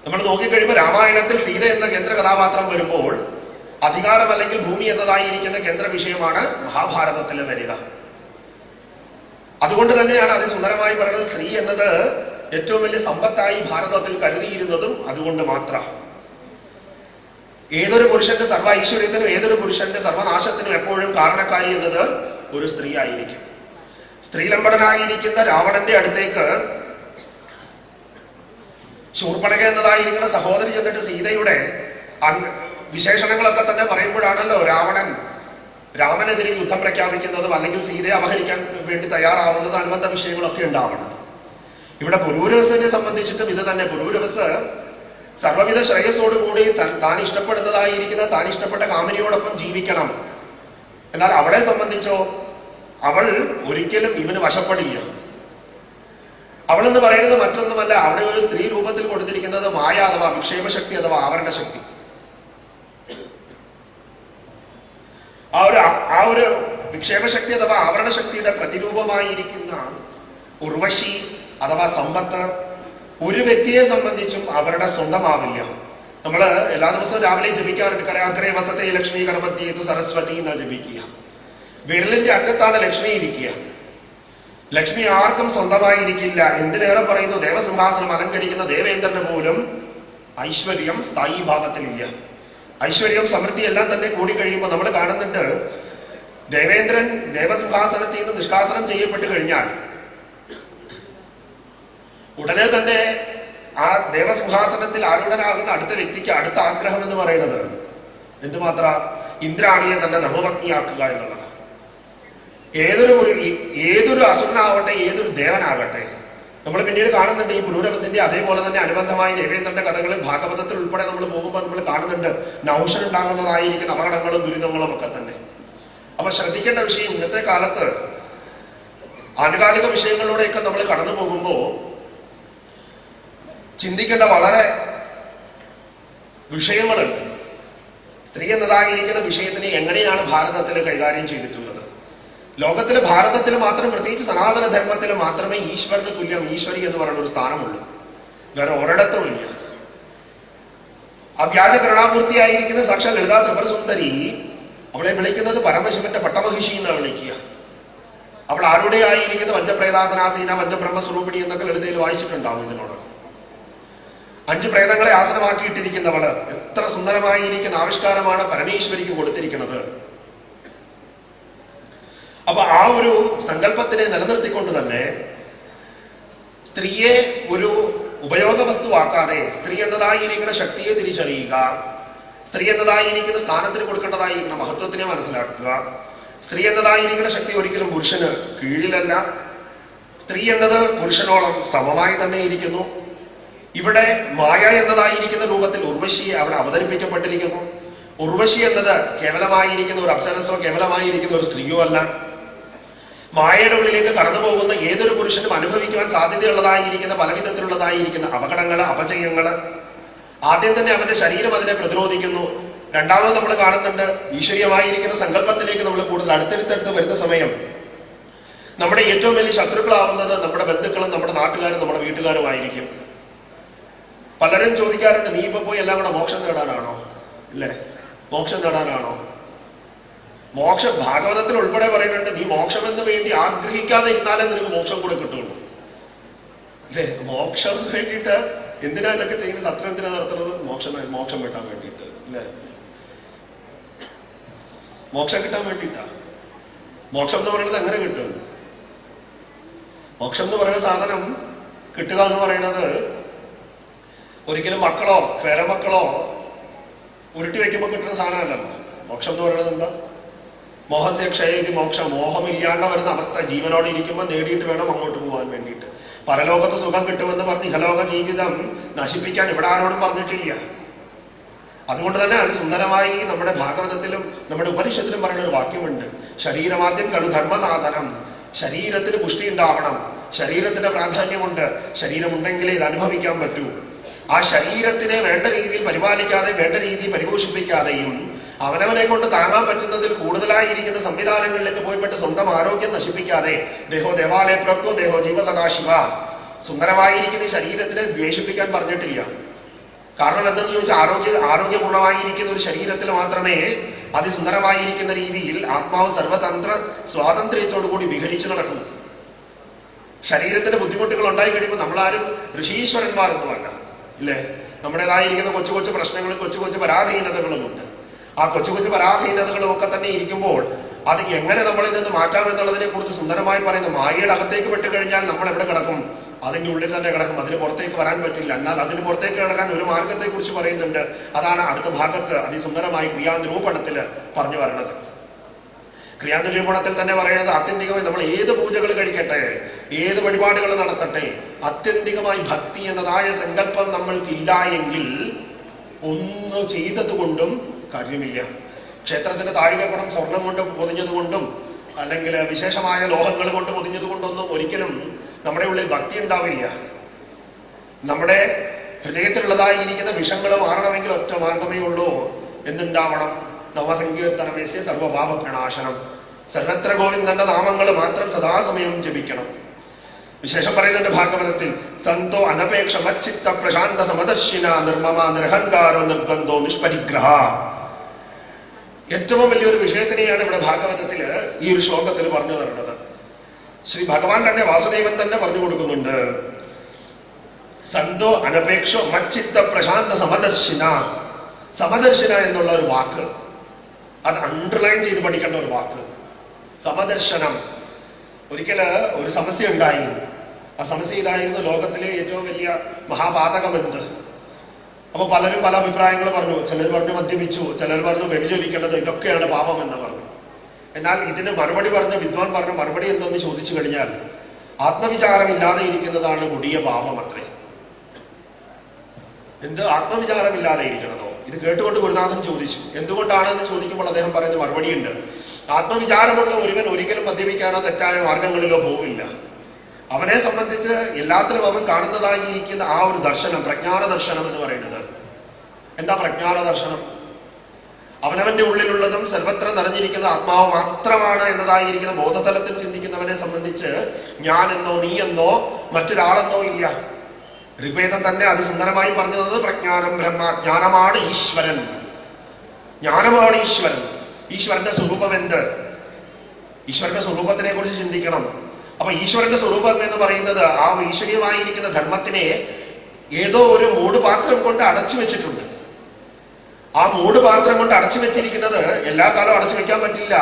നമ്മൾ നോക്കിക്കഴിയുമ്പോൾ രാമായണത്തിൽ സീത എന്ന കേന്ദ്ര കഥാപാത്രം വരുമ്പോൾ അധികാരം അല്ലെങ്കിൽ ഭൂമി എന്നതായിരിക്കുന്ന കേന്ദ്ര വിഷയമാണ് മഹാഭാരതത്തിൽ വരിക. അതുകൊണ്ട് തന്നെയാണ് അതിസുന്ദരമായി പറയുന്നത്, സ്ത്രീ എന്നത് ഏറ്റവും വലിയ സമ്പത്തായി ഭാരതത്തിൽ കരുതിയിരുന്നതും അതുകൊണ്ട് മാത്രം. ഏതൊരു പുരുഷന്റെ സർവ്വ ഐശ്വര്യത്തിനും ഏതൊരു പുരുഷന്റെ സർവനാശത്തിനും എപ്പോഴും കാരണക്കാരി എന്നത് ഒരു സ്ത്രീ ആയിരിക്കും. സ്ത്രീലമ്പടനായിരിക്കുന്ന രാവണന്റെ അടുത്തേക്ക് ശൂർപ്പണഖ എന്നതായിരിക്കുന്ന സഹോദരി ചെന്നിട്ട് സീതയുടെ വിശേഷണങ്ങളൊക്കെ തന്നെ പറയുമ്പോഴാണല്ലോ രാമനെതിരെ യുദ്ധം പ്രഖ്യാപിക്കുന്നതും അല്ലെങ്കിൽ സീതയെ അപഹരിക്കാൻ വേണ്ടി തയ്യാറാവുന്നതും അനുബന്ധ വിഷയങ്ങളൊക്കെ ഉണ്ടാവുന്നത്. ഇവിടെ പുരൂരവസിനെ സംബന്ധിച്ചിട്ടും ഇത് തന്നെ. പുരൂരവസ് സർവ്വവിധ ശ്രേയസ്സോടുകൂടി താൻ ഇഷ്ടപ്പെടുന്നതായിരിക്കുന്ന താൻ ഇഷ്ടപ്പെട്ട കാമിനിയോടൊപ്പം ജീവിക്കണം. എന്നാൽ അവളെ സംബന്ധിച്ചോ അവൾ ഒരിക്കലും ഇവന് വശപ്പെടില്ല. അവളെന്ന് പറയുന്നത് മറ്റൊന്നുമല്ല, അവിടെ ഒരു സ്ത്രീ രൂപത്തിൽ കൊടുത്തിരിക്കുന്നത് മായ അഥവാ വിക്ഷേപശക്തി അഥവാ ആവരണ ശക്തി. ആ ഒരു വിക്ഷേപശക്തി അഥവാ ആവരണ ശക്തിയുടെ പ്രതിരൂപമായിരിക്കുന്ന ഉർവശി അഥവാ സമ്പത്ത് ഒരു വ്യക്തിയെ സംബന്ധിച്ചും അവരുടെ സ്വന്തമാവില്ല. നമ്മൾ എല്ലാ ദിവസവും രാവിലെ ജപിക്കാറുണ്ട്, കരാഗ്രേ വസത്തെ ലക്ഷ്മി കർമ്മത്തിയേതു സരസ്വതി എന്നാ ജപിക്കുക. വിരലിന്റെ അറ്റത്താണ് ലക്ഷ്മി ഇരിക്കുക. ലക്ഷ്മി ആർക്കും സ്വന്തമായിരിക്കില്ല. എന്തിനേറെ പറയുന്നു, ദേവസിംഹാസനം അലങ്കരിക്കുന്ന ദേവേന്ദ്രന് പോലും ഐശ്വര്യം സ്ഥായി ഭാവത്തിലില്ല. ഐശ്വര്യം സമൃദ്ധി എല്ലാം തന്നെ കൂടിക്കഴിയുമ്പോൾ നമ്മൾ കാണുന്നുണ്ട്, ദേവേന്ദ്രൻ ദേവസിംഹാസനത്തിൽ നിന്ന് നിഷ്കാസനം ചെയ്യപ്പെട്ടു കഴിഞ്ഞാൽ ഉടനെ തന്നെ ആ ദേവസിംഹാസനത്തിൽ ആരൂഢനാകുന്ന അടുത്ത വ്യക്തിക്ക് അടുത്ത ആഗ്രഹം എന്ന് പറയുന്നത് എന്തുമാത്രം, ഇന്ദ്രാണിയെ തന്നെ ധർമ്മപത്നിയാക്കുക എന്നുള്ളതാണ്. ഏതൊരു അസുരനാവട്ടെ, ഏതൊരു ദേവനാകട്ടെ, നമ്മൾ പിന്നീട് കാണുന്നുണ്ട് ഈ പുരൂരവസിന്റെ അതേപോലെ തന്നെ അനുബന്ധമായി ദേവേന്ദ്രന്റെ കഥകളിൽ ഭാഗവതത്തിൽ ഉൾപ്പെടെ നമ്മൾ പോകുമ്പോൾ നമ്മൾ കാണുന്നുണ്ട് നൗഷനുണ്ടാകുന്നതായിരിക്കുന്ന അപകടങ്ങളും ദുരിതങ്ങളും ഒക്കെ തന്നെ. അപ്പൊ ശ്രദ്ധിക്കേണ്ട വിഷയം, ഇന്നത്തെ കാലത്ത് ആനുകാലിക വിഷയങ്ങളിലൂടെയൊക്കെ നമ്മൾ കടന്നു പോകുമ്പോൾ ചിന്തിക്കേണ്ട വളരെ വിഷയങ്ങളുണ്ട്. സ്ത്രീ എന്നതായിരിക്കുന്ന വിഷയത്തിനെ എങ്ങനെയാണ് ഭാരതത്തിൽ കൈകാര്യം ചെയ്തിട്ടുള്ളത്? ലോകത്തില് ഭാരതത്തിൽ മാത്രം, പ്രത്യേകിച്ച് സനാതന ധർമ്മത്തിൽ മാത്രമേ ഈശ്വരന് തുല്യം ഈശ്വരി എന്ന് പറയുന്ന ഒരു സ്ഥാനമുള്ളൂ. വേറെ ഒരിടത്തും ഇല്ല. അവ്യാജ കരുണാമൂർത്തിയായിരിക്കുന്ന സാക്ഷാൽ ലളിതാ ത്രിപുര സുന്ദരി അവളെ വിളിക്കുന്നത് പരമശിവന്റെ പട്ടമഹിഷി എന്നാണ് വിളിക്കുക. അവൾ ആരുടെ ആയിരിക്കുന്ന പഞ്ചപ്രേതാസനാസീന പഞ്ചബ്രഹ്മസ്വരൂപിണി എന്നൊക്കെ ലളിതയിൽ വായിച്ചിട്ടുണ്ടാവും. ഇതിനോടൊപ്പം 5 പ്രേതങ്ങളെ ആസനമാക്കിയിട്ടിരിക്കുന്നവള് എത്ര സുന്ദരമായിരിക്കുന്ന ആവിഷ്കാരമാണ് പരമേശ്വരിക്ക് കൊടുത്തിരിക്കുന്നത്. അപ്പൊ ആ ഒരു സങ്കല്പത്തിനെ നിലനിർത്തിക്കൊണ്ട് തന്നെ സ്ത്രീയെ ഒരു ഉപയോഗ വസ്തുവാക്കാതെ സ്ത്രീ എന്നതായിരിക്കുന്ന ശക്തിയെ തിരിച്ചറിയുക, സ്ത്രീ എന്നതായിരിക്കുന്ന സ്ഥാനത്തിന് കൊടുക്കേണ്ടതായിരിക്കുന്ന മഹത്വത്തിനെ മനസ്സിലാക്കുക. സ്ത്രീ എന്നതായിരിക്കുന്ന ശക്തി ഒരിക്കലും പുരുഷന് കീഴിലല്ല. സ്ത്രീ എന്നത് പുരുഷനോളം സമമായി തന്നെ ഇരിക്കുന്നു. ഇവിടെ മായ എന്നതായിരിക്കുന്ന രൂപത്തിൽ ഉർവശി അവിടെ അവതരിപ്പിക്കപ്പെട്ടിരിക്കുന്നു. ഉർവശി എന്നത് കേവലമായിരിക്കുന്ന ഒരു അപ്സരസോ കേവലമായിരിക്കുന്ന ഒരു സ്ത്രീയോ അല്ല. മായയുടെ ഉള്ളിലേക്ക് കടന്നു പോകുന്ന ഏതൊരു പുരുഷനും അനുഭവിക്കുവാൻ സാധ്യതയുള്ളതായിരിക്കുന്ന പലവിധത്തിലുള്ളതായിരിക്കുന്ന അപകടങ്ങള്, അപജയങ്ങള്, ആദ്യം തന്നെ അവന്റെ ശരീരം അതിനെ പ്രതിരോധിക്കുന്നു. രണ്ടാമത് നമ്മൾ കാണുന്നുണ്ട്, ഈശ്വരീയമായിരിക്കുന്ന സങ്കല്പത്തിലേക്ക് നമ്മൾ കൂടുതൽ അടുത്തടുത്തടുത്ത് വരുന്ന സമയം നമ്മുടെ ഏറ്റവും വലിയ ശത്രുക്കളാവുന്നത് നമ്മുടെ ബന്ധുക്കളും നമ്മുടെ നാട്ടുകാരും നമ്മുടെ വീട്ടുകാരുമായിരിക്കും. പലരും ചോദിക്കാറുണ്ട്, നീ ഇപ്പൊ പോയി എല്ലാം കൂടെ മോക്ഷം നേടാനാണോ? ഇല്ലേ, മോക്ഷം നേടാനാണോ? മോക്ഷം ഭാഗവതത്തിൽ ഉൾപ്പെടെ പറയുന്നുണ്ട്, നീ മോക്ഷം എന്ന് വേണ്ടി ആഗ്രഹിക്കാതെ ഇരുന്നാലേ നിനക്ക് മോക്ഷം കൂടെ കിട്ടുള്ളൂ. അല്ലേ, മോക്ഷം വേണ്ടിയിട്ട് എന്തിനാ ഇതൊക്കെ ചെയ്യുന്നത്? സത്രം എന്തിനാ നടത്തുന്നത്? മോക്ഷം കിട്ടാൻ വേണ്ടിയിട്ട് അല്ലേ, മോക്ഷം കിട്ടാൻ വേണ്ടിയിട്ടാ. മോക്ഷം എന്ന് പറയുന്നത് എങ്ങനെ കിട്ടും? മോക്ഷം എന്ന് പറയുന്ന സാധനം കിട്ടുക എന്ന് പറയുന്നത് ഒരിക്കലും മക്കളോ പേരമക്കളോ ഉരുട്ടി വെക്കുമ്പോൾ കിട്ടുന്ന സാധനമല്ലല്ലോ. മോക്ഷം എന്ന് പറയുന്നത് എന്താ? മോഹസ്യ ക്ഷയതി മോക്ഷ, മോഹമില്ലാണ്ട് വരുന്ന അവസ്ഥ ജീവനോടെ ഇരിക്കുമ്പോൾ നേടിയിട്ട് വേണം അങ്ങോട്ട് പോകാൻ വേണ്ടിയിട്ട്. പരലോകത്ത് സുഖം കിട്ടുമെന്ന് പറഞ്ഞ് ഇഹലോക ജീവിതം നശിപ്പിക്കാൻ ഇവിടെ ആരോടും പറഞ്ഞിട്ടില്ല. അതുകൊണ്ട് തന്നെ അത് സുന്ദരമായി നമ്മുടെ ഭാഗവതത്തിലും നമ്മുടെ ഉപനിഷത്തിലും പറയുന്ന ഒരു വാക്യമുണ്ട്, ശരീരമാദ്യം കളു ധർമ്മസാധനം. ശരീരത്തിന് പുഷ്ടി ഉണ്ടാവണം, ശരീരത്തിന്റെ പ്രാധാന്യമുണ്ട്. ശരീരമുണ്ടെങ്കിലേ ഇത് അനുഭവിക്കാൻ പറ്റൂ. ആ ശരീരത്തിനെ വേണ്ട രീതിയിൽ പരിപാലിക്കാതെ വേണ്ട രീതിയിൽ പരിപോഷിപ്പിക്കാതെയും അവനവനെ കൊണ്ട് താങ്ങാൻ പറ്റുന്നതിൽ കൂടുതലായിരിക്കുന്ന സംവിധാനങ്ങളിലേക്ക് പോയിപ്പെട്ട് സ്വന്തം ആരോഗ്യം നശിപ്പിക്കാതെ, ദേഹോ ദേവാലയ പ്രത്വ ദേഹോ ജീവസദാശിവ, സുന്ദരമായിരിക്കുന്ന ശരീരത്തിനെ ദ്വേഷിപ്പിക്കാൻ പറഞ്ഞിട്ടില്ല. കാരണം എന്തെന്ന് ചോദിച്ചാൽ ആരോഗ്യപൂർണമായിരിക്കുന്ന ഒരു ശരീരത്തിൽ മാത്രമേ അതിസുന്ദരമായിരിക്കുന്ന രീതിയിൽ ആത്മാവ് സർവതന്ത്ര സ്വാതന്ത്ര്യത്തോടു കൂടി വിഹരിച്ചു നടക്കും. ശരീരത്തിന് ബുദ്ധിമുട്ടുകൾ ഉണ്ടായി കഴിയുമ്പോൾ നമ്മളാരും ഋഷീശ്വരന്മാരൊന്നുമല്ല, ഇല്ലേ? നമ്മുടേതായിരിക്കുന്ന കൊച്ചു കൊച്ചു പ്രശ്നങ്ങളും കൊച്ചു കൊച്ചു പരാധീനതകളുമുണ്ട്. ആ കൊച്ചു കൊച്ചു പരാധീനതകളും ഒക്കെ തന്നെ ഇരിക്കുമ്പോൾ അത് എങ്ങനെ നമ്മളിൽ നിന്ന് മാറ്റാം എന്നുള്ളതിനെ കുറിച്ച് സുന്ദരമായി പറയുന്നു. മായയുടെ അകത്തേക്ക് പെട്ടുകഴിഞ്ഞാൽ നമ്മൾ എവിടെ കിടക്കും? അതിൻ്റെ ഉള്ളിൽ തന്നെ കിടക്കും, അതിന് പുറത്തേക്ക് വരാൻ പറ്റില്ല. എന്നാൽ അതിന് പുറത്തേക്ക് കിടക്കാൻ ഒരു മാർഗത്തെ കുറിച്ച് പറയുന്നുണ്ട്. അതാണ് അടുത്ത ഭാഗത്ത് അതിസുന്ദരമായി ക്രിയാനിരൂപണത്തിൽ പറഞ്ഞു വരണത്. ക്രിയാനിരൂപണത്തിൽ തന്നെ പറയുന്നത് ആത്യന്തികമായി നമ്മൾ ഏത് പൂജകൾ കഴിക്കട്ടെ, ഏത് വഴിപാടുകൾ നടത്തട്ടെ, ആത്യന്തികമായി ഭക്തി എന്നതായ സങ്കല്പം നമ്മൾക്കില്ല എങ്കിൽ ഒന്ന് ചെയ്തത് കൊണ്ടും കാര്യമില്ല. ക്ഷേത്രത്തിന്റെ താഴികക്കുടം സ്വർണം കൊണ്ട് പൊതിഞ്ഞത് കൊണ്ടും അല്ലെങ്കിൽ വിശേഷമായ ലോഹങ്ങൾ കൊണ്ട് പൊതിഞ്ഞത് കൊണ്ടൊന്നും ഒരിക്കലും നമ്മുടെ ഉള്ളിൽ ഭക്തി ഉണ്ടാവില്ല. നമ്മുടെ ഹൃദയത്തിലുള്ളതായിരിക്കുന്ന വിഷങ്ങൾ മാറണമെങ്കിൽ ഒറ്റ മാർഗമേ ഉള്ളൂ. എന്തുണ്ടാവണം? നവസങ്കീർത്തനമേസ്യ സർവപാപ പ്രണാശനം. സർവത്ര ഗോവിന്ദന്റെ നാമങ്ങൾ മാത്രം സദാസമയം ജപിക്കണം. വിശേഷം പറയുന്നുണ്ട് ഭാഗവതത്തിൽ, സന്തോ അനപേക്ഷ മച്ചിത്ത പ്രശാന്ത സമദർശിന നിർമ്മമ നിരഹങ്കാരോ നിർദ്വന്ദ്വോ നിഷ്പരിഗ്രഹ. ഏറ്റവും വലിയൊരു വിഷയത്തിനെയാണ് ഇവിടെ ഭാഗവതത്തില് ഈ ഒരു ശ്ലോകത്തിൽ പറഞ്ഞു തരുന്നത്. ശ്രീ ഭഗവാൻ തന്നെ, വാസുദേവൻ തന്നെ പറഞ്ഞു കൊടുക്കുന്നുണ്ട്, സന്തോ അനപേക്ഷോ മച്ചിത്ത പ്രശാന്ത സമദർശിന. സമദർശിന എന്നുള്ള ഒരു വാക്ക്, അത് അണ്ടർലൈൻ ചെയ്ത് പഠിക്കേണ്ട ഒരു വാക്ക്. സമദർശനം. ഒരിക്കല് ഒരു സമസ്യ ഉണ്ടായി. ആ സമസ്യ ഇതായിരുന്നു, ലോകത്തിലെ ഏറ്റവും വലിയ മഹാപാതകം എന്ത്? അപ്പൊ പലരും പല അഭിപ്രായങ്ങൾ പറഞ്ഞു. ചിലർ പറഞ്ഞു മദ്യപിച്ചു, ചിലർ പറഞ്ഞു വ്യഭിചരിക്കേണ്ടത്, ഇതൊക്കെയാണ് പാപം എന്ന് പറഞ്ഞു. എന്നാൽ ഇതിന് മറുപടി പറഞ്ഞ വിദ്വാൻ പറഞ്ഞ മറുപടി എന്തെന്ന് ചോദിച്ചു കഴിഞ്ഞാൽ, ആത്മവിചാരമില്ലാതെ ഇരിക്കുന്നതാണ് കൊടിയ പാപം അത്രേ. എന്ത് ആത്മവിചാരമില്ലാതെ ഇരിക്കണതോ? ഇത് കേട്ടുകൊണ്ട് ഗുരുനാഥൻ ചോദിച്ചു. എന്തുകൊണ്ടാണെന്ന് ചോദിക്കുമ്പോൾ അദ്ദേഹം പറയുന്ന മറുപടിയുണ്ട്, ആത്മവിചാരമുള്ള ഒരുവൻ ഒരിക്കലും മദ്യപിക്കാനോ തെറ്റായ മാർഗങ്ങളിലോ പോവില്ല. അവനെ സംബന്ധിച്ച് എല്ലാത്തിലും അവൻ കാണുന്നതായിരിക്കുന്ന ആ ഒരു ദർശനം, പ്രജ്ഞാന ദർശനം എന്ന് പറയുന്നത്. എന്താ പ്രജ്ഞാന ദർശനം? അവനവന്റെ ഉള്ളിലുള്ളതും സർവത്ര നിറഞ്ഞിരിക്കുന്ന ആത്മാവ് മാത്രമാണ് എന്നതായിരിക്കുന്ന ബോധതലത്തിൽ ചിന്തിക്കുന്നവനെ സംബന്ധിച്ച് ഞാനെന്നോ നീയെന്നോ മറ്റൊരാളെന്നോ ഇല്ല. ഋഗ്വേദം തന്നെ അതിസുന്ദരമായി പറഞ്ഞത് പ്രജ്ഞാനം ബ്രഹ്മ, ജ്ഞാനമാണ് ഈശ്വരൻ. ജ്ഞാനമാണ് ഈശ്വരൻ. ഈശ്വരന്റെ സ്വരൂപം എന്ത്? ഈശ്വരന്റെ സ്വരൂപത്തിനെ കുറിച്ച് ചിന്തിക്കണം. അപ്പൊ ഈശ്വരന്റെ സ്വരൂപം എന്ന് പറയുന്നത് ആ ഈശ്വരീയമായിരിക്കുന്ന ധർമ്മത്തിനെ ഏതോ ഒരു മൂട് പാത്രം കൊണ്ട് അടച്ചു വെച്ചിട്ടുണ്ട്. ആ മൂട് പാത്രം കൊണ്ട് അടച്ചു വെച്ചിരിക്കുന്നത് എല്ലാ കാലവും അടച്ചു വെക്കാൻ പറ്റില്ല.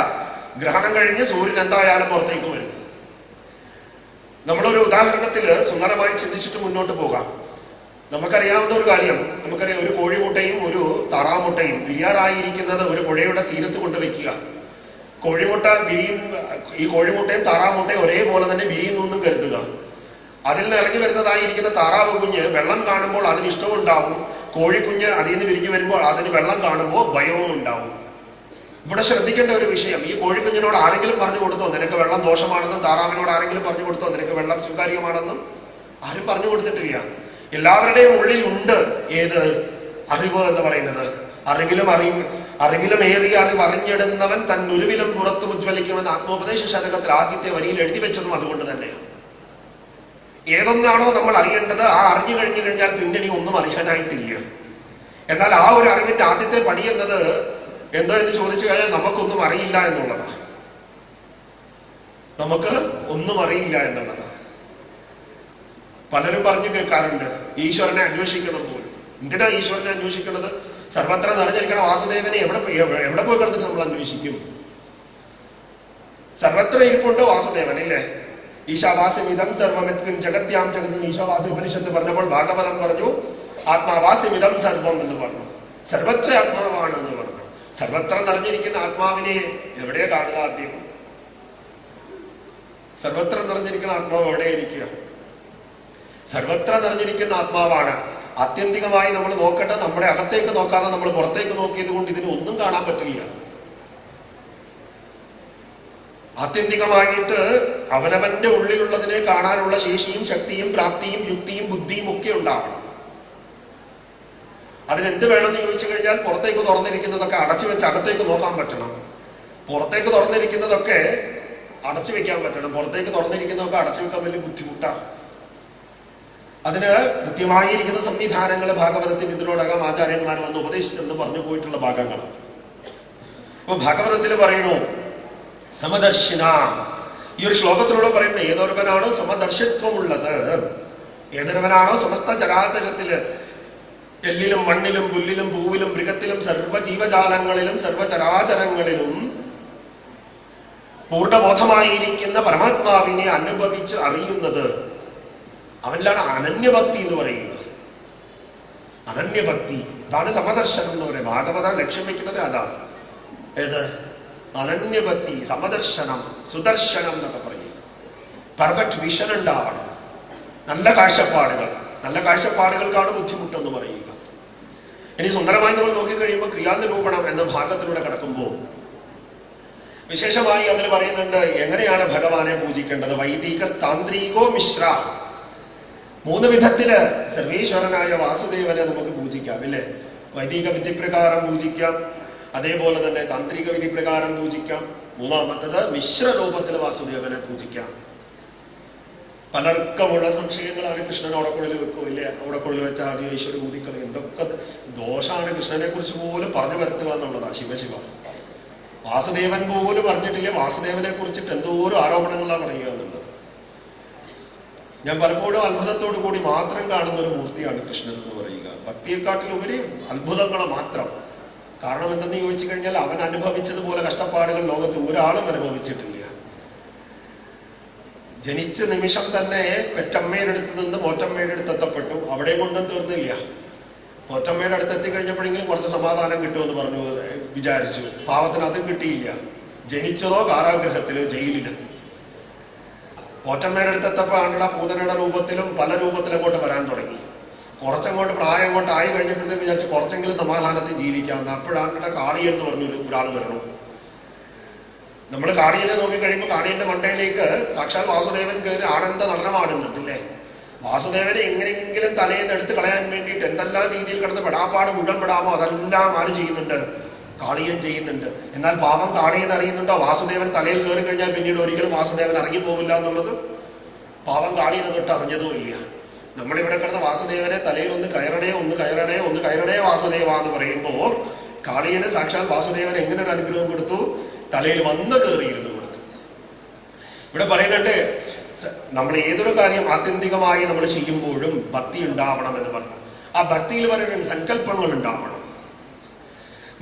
ഗ്രഹണം കഴിഞ്ഞ് സൂര്യൻ എന്തായാലും പുറത്തേക്ക് വരും. നമ്മളൊരു ഉദാഹരണത്തില് സുന്ദരമായി ചിന്തിച്ചിട്ട് മുന്നോട്ട് പോകാം. നമുക്കറിയാവുന്ന ഒരു കാര്യം, നമുക്കറിയാം, ഒരു കോഴിമുട്ടയും ഒരു താറാമുട്ടയും വിരിയാറായിരിക്കുന്നത് ഒരു പുഴയുടെ തീരത്ത് കൊണ്ടുവയ്ക്കുക. കോഴിമുട്ട വിരിയും, ഈ കോഴിമുട്ടയും താറാമുട്ടയും ഒരേപോലെ തന്നെ വിരിയുന്നു കരുതുക. അതിൽ നിന്ന് ഇറങ്ങി വരുന്നതായിരിക്കുന്ന താറാവ് കുഞ്ഞ് വെള്ളം കാണുമ്പോൾ അതിന് ഇഷ്ടമുണ്ടാവും. കോഴിക്കുഞ്ഞ് അതിൽ നിന്ന് വിരിഞ്ഞു വരുമ്പോൾ അതിന് വെള്ളം കാണുമ്പോൾ ഭയവും ഉണ്ടാവും. ഇവിടെ ശ്രദ്ധിക്കേണ്ട ഒരു വിഷയം, ഈ കോഴിക്കുഞ്ഞിനോട് ആരെങ്കിലും പറഞ്ഞു കൊടുത്തോ നിനക്ക് വെള്ളം ദോഷമാണെന്നും? താറാവിനോട് ആരെങ്കിലും പറഞ്ഞു കൊടുത്തോ നിനക്ക് വെള്ളം സ്വീകാര്യമാണെന്നും? ആരും പറഞ്ഞു കൊടുത്തിട്ടില്ല. എല്ലാവരുടെയും ഉള്ളിൽ ഉണ്ട് ഏത്? അറിവ് എന്ന് പറയുന്നത്. അറിവിലും ഏറിയ അറിവ് അറിഞ്ഞിടുന്നവൻ തന്നൊരുവിലും പുറത്ത് ഉജ്ജ്വലിക്കുമെന്ന് ആത്മോപദേശ ശതകത്തിൽ ആദ്യത്തെ വരിയിൽ എഴുതി വെച്ചതും അതുകൊണ്ട് തന്നെ. ഏതൊന്നാണോ നമ്മൾ അറിയേണ്ടത്, ആ അറിഞ്ഞു കഴിഞ്ഞു കഴിഞ്ഞാൽ പിന്നീട് ഒന്നും അറിയാനായിട്ടില്ല. എന്നാൽ ആ ഒരു അറിവിന്റെ ആദ്യത്തെ പടി എന്നത് എന്താ എന്ന് ചോദിച്ചു കഴിഞ്ഞാൽ നമുക്കൊന്നും അറിയില്ല എന്നുള്ളതാണ്. നമുക്ക് ഒന്നും അറിയില്ല എന്നുള്ളതാണ്. പലരും പറഞ്ഞു കേൾക്കാറുണ്ട്, ഈശ്വരനെ അന്വേഷിക്കണം പോലും. എന്തിനാ ഈശ്വരനെ അന്വേഷിക്കുന്നത്? സർവത്ര നിറഞ്ഞിരിക്കണം വാസുദേവനെ എവിടെ പോയി കിടന്നിട്ട് നമ്മൾ അന്വേഷിക്കും? സർവത്ര ഇരിപ്പുണ്ട് വാസുദേവൻ, ഇല്ലേ? ഈശാവാസ്യമിതം സർവമെത്കും ജഗത്യാം ജഗത്ത്. ഈശാവാസ്യ ഉപനിഷത്ത് പറഞ്ഞപ്പോൾ ഭാഗവതം പറഞ്ഞു ആത്മാവാസ്യമിതം സർവം എന്ന് പറഞ്ഞു. സർവത്ര ആത്മാവാണ് എന്ന് പറഞ്ഞു. സർവത്ര നിറഞ്ഞിരിക്കുന്ന ആത്മാവിനെ എവിടെയാ കാണുക? ആദ്യം സർവത്ര നിറഞ്ഞിരിക്കുന്ന ആത്മാവ് എവിടെ ഇരിക്കുക? സർവത്ര നിറഞ്ഞിരിക്കുന്ന ആത്മാവാണ്. ആത്യന്തികമായി നമ്മൾ നോക്കട്ടെ, നമ്മുടെ അകത്തേക്ക് നോക്കാതെ നമ്മൾ പുറത്തേക്ക് നോക്കിയത് കൊണ്ട് ഇതിന് ഒന്നും കാണാൻ പറ്റില്ല. ആത്യന്തികമായിട്ട് അവനവന്റെ ഉള്ളിലുള്ളതിനെ കാണാനുള്ള ശേഷിയും ശക്തിയും പ്രാപ്തിയും യുക്തിയും ബുദ്ധിയും ഒക്കെ ഉണ്ടാവണം. അതിനെന്ത് വേണമെന്ന് ചോദിച്ചു കഴിഞ്ഞാൽ പുറത്തേക്ക് തുറന്നിരിക്കുന്നതൊക്കെ അടച്ചു വെച്ച് അകത്തേക്ക് നോക്കാൻ പറ്റണം. പുറത്തേക്ക് തുറന്നിരിക്കുന്നതൊക്കെ അടച്ചു വെക്കാൻ പറ്റണം. പുറത്തേക്ക് തുറന്നിരിക്കുന്നതൊക്കെ അടച്ചു വെക്കാൻ വലിയ ബുദ്ധിമുട്ടാണ്. അതിന് കൃത്യമായിരിക്കുന്ന സംവിധാനങ്ങൾ ഭാഗവതത്തിൽ ഇതിനോടകം ആചാര്യന്മാർ വന്ന് ഉപദേശിച്ചെന്ന് പറഞ്ഞു പോയിട്ടുള്ള ഭാഗങ്ങൾ. അപ്പൊ ഭാഗവതത്തിൽ പറയണു സമദർശിന. ഈ ഒരു ശ്ലോകത്തിലൂടെ പറയുന്നത് ഏതൊരുവനാണോ സമദർശിത്വമുള്ളത്, ഏതൊരുവനാണോ സമസ്ത ചരാചരത്തില് എല്ലിലും മണ്ണിലും പുല്ലിലും പൂവിലും മൃഗത്തിലും സർവ്വജീവജാലങ്ങളിലും സർവചരാചരങ്ങളിലും പൂർണ്ണബോധമായിരിക്കുന്ന പരമാത്മാവിനെ അനുഭവിച്ച് അറിയുന്നത്, അവനിലാണ് അനന്യഭക്തി എന്ന് പറയുന്നത്. അനന്യഭക്തി, അതാണ് സമദർശനം എന്ന് പറയുന്നത്. ഭാഗവതം ലക്ഷ്യം വെക്കുന്നത് അതാണ്. ഏത്? അനന്യഭക്തി, സമദർശനം, സുദർശനം എന്നൊക്കെ പറയുക. പെർഫെക്റ്റ് വിഷൻ ഉണ്ടാവണം. നല്ല കാഴ്ചപ്പാടുകൾക്കാണ് ബുദ്ധിമുട്ടെന്ന് പറയുക. ഇനി സുന്ദരമായി നമ്മൾ നോക്കിക്കഴിയുമ്പോൾ ക്രിയാനിരൂപണം എന്ന ഭാഗത്തിലൂടെ കിടക്കുമ്പോൾ വിശേഷമായി അതിൽ പറയുന്നുണ്ട് എങ്ങനെയാണ് ഭഗവാനെ പൂജിക്കേണ്ടത്. വൈദിക, താന്ത്രികോ, മിശ്ര, 3 വിധത്തില് സർവേശ്വരനായ വാസുദേവനെ നമുക്ക് പൂജിക്കാം, ഇല്ലേ? വൈദിക വിധിപ്രകാരം പൂജിക്കാം, അതേപോലെ തന്നെ താന്ത്രിക വിധിപ്രകാരം പൂജിക്കാം. 3ാമത്തത് മിശ്ര രൂപത്തിൽ വാസുദേവനെ പൂജിക്കാം. പലർക്കുമുള്ള സംശയങ്ങളാണ്. കൃഷ്ണൻ ഓടക്കുഴൽ വെക്കോ ഇല്ലേ? ഓടക്കുഴൽ വെച്ച ആദ്യ ഈശ്വര ഊതിക്കളി, എന്തൊക്കെ ദോഷമാണ് കൃഷ്ണനെ കുറിച്ച് പോലും പറഞ്ഞു വരുത്തുക എന്നുള്ളതാ. ശിവശിവ, വാസുദേവൻ പോലും പറഞ്ഞിട്ടില്ല വാസുദേവനെ കുറിച്ചിട്ട് എന്തോരം ആരോപണങ്ങളാണ് പറയുക എന്നുള്ളത്. ഞാൻ പലപ്പോഴും അത്ഭുതത്തോടു കൂടി മാത്രം കാണുന്ന ഒരു മൂർത്തിയാണ് കൃഷ്ണൻ എന്ന് പറയുക. ഭക്തിയെക്കാട്ടിലുപരി അത്ഭുതങ്ങൾ മാത്രം. കാരണം എന്തെന്ന് ചോദിച്ചു കഴിഞ്ഞാൽ അവൻ അനുഭവിച്ചതുപോലെ കഷ്ടപ്പാടുകൾ ലോകത്ത് ഒരാളും അനുഭവിച്ചിട്ടില്ല. ജനിച്ച നിമിഷം തന്നെ പെറ്റമ്മയുടെ അടുത്ത് നിന്ന് പോറ്റമ്മയുടെ അടുത്ത് എത്തപ്പെട്ടു. അവിടെയും കൊണ്ടും തീർന്നില്ല. പോറ്റമ്മയുടെ അടുത്ത് എത്തിക്കഴിഞ്ഞപ്പോഴെങ്കിലും കുറച്ച് സമാധാനം കിട്ടുമെന്ന് പറഞ്ഞു വിചാരിച്ചു. പാവത്തിന് അതും കിട്ടിയില്ല. ജനിച്ചതോ കാരാഗൃഹത്തിലോ ജയിലിലും. പോറ്റമ്മയുടെ അടുത്ത് എത്തപ്പോൾ ആണ്ടട പൂതനയുടെ രൂപത്തിലും പല രൂപത്തിലും അങ്ങോട്ട് വരാൻ തുടങ്ങി. കുറച്ചങ്ങോട്ട് പ്രായം അങ്ങോട്ട് ആയി കഴിഞ്ഞപ്പോഴത്തേക്ക് വിചാരിച്ചു കുറച്ചെങ്കിലും സമാധാനത്തിൽ ജീവിക്കാമെന്ന്. അപ്പോഴാണ്ടട കാളി എന്ന് പറഞ്ഞൊരു ഒരാൾ വരണം. നമ്മൾ കാളിയനെ നോക്കിക്കഴിയുമ്പോൾ കാളിയന്റെ മണ്ടയിലേക്ക് സാക്ഷാൽ വാസുദേവൻ കയറി ആനന്ദ നടനമാടുന്നുണ്ടല്ലേ. വാസുദേവനെ എങ്ങനെയെങ്കിലും തലേന്ന് എടുത്ത് കളയാൻ വേണ്ടിയിട്ട് എന്തെല്ലാം രീതിയിൽ കിടന്ന് പെടാപ്പാട് മുഴുവൻ പെടാമോ അതെല്ലാം ആര് ചെയ്യുന്നുണ്ട്? കാളിയൻ ചെയ്യുന്നുണ്ട്. എന്നാൽ പാവം കാളിയൻ അറിയുന്നുണ്ടോ വാസുദേവൻ തലയിൽ കയറി കഴിഞ്ഞാൽ പിന്നീട് ഒരിക്കലും വാസുദേവൻ ഇറങ്ങിപ്പോവില്ല എന്നുള്ളത്? പാവം കാളിയനെ തൊട്ട് അറിഞ്ഞതുമില്ല. നമ്മളിവിടെ കിടന്ന വാസുദേവനെ തലയിൽ ഒന്ന് കയറണേ വാസുദേവ എന്ന് പറയുമ്പോൾ കാളിയന് സാക്ഷാൽ വാസുദേവൻ എങ്ങനെ ഒരു അനുഗ്രഹം കൊടുത്തു? തലയിൽ വന്ന് കയറിയിരുന്നു കൊടുത്തു. ഇവിടെ പറയുന്നുണ്ട് നമ്മൾ ഏതൊരു കാര്യം ആത്യന്തികമായി നമ്മൾ ചെയ്യുമ്പോഴും ഭക്തി ഉണ്ടാവണം എന്ന് പറഞ്ഞു. ആ ഭക്തിയിൽ പറയുന്ന സങ്കല്പങ്ങൾ ഉണ്ടാവണം.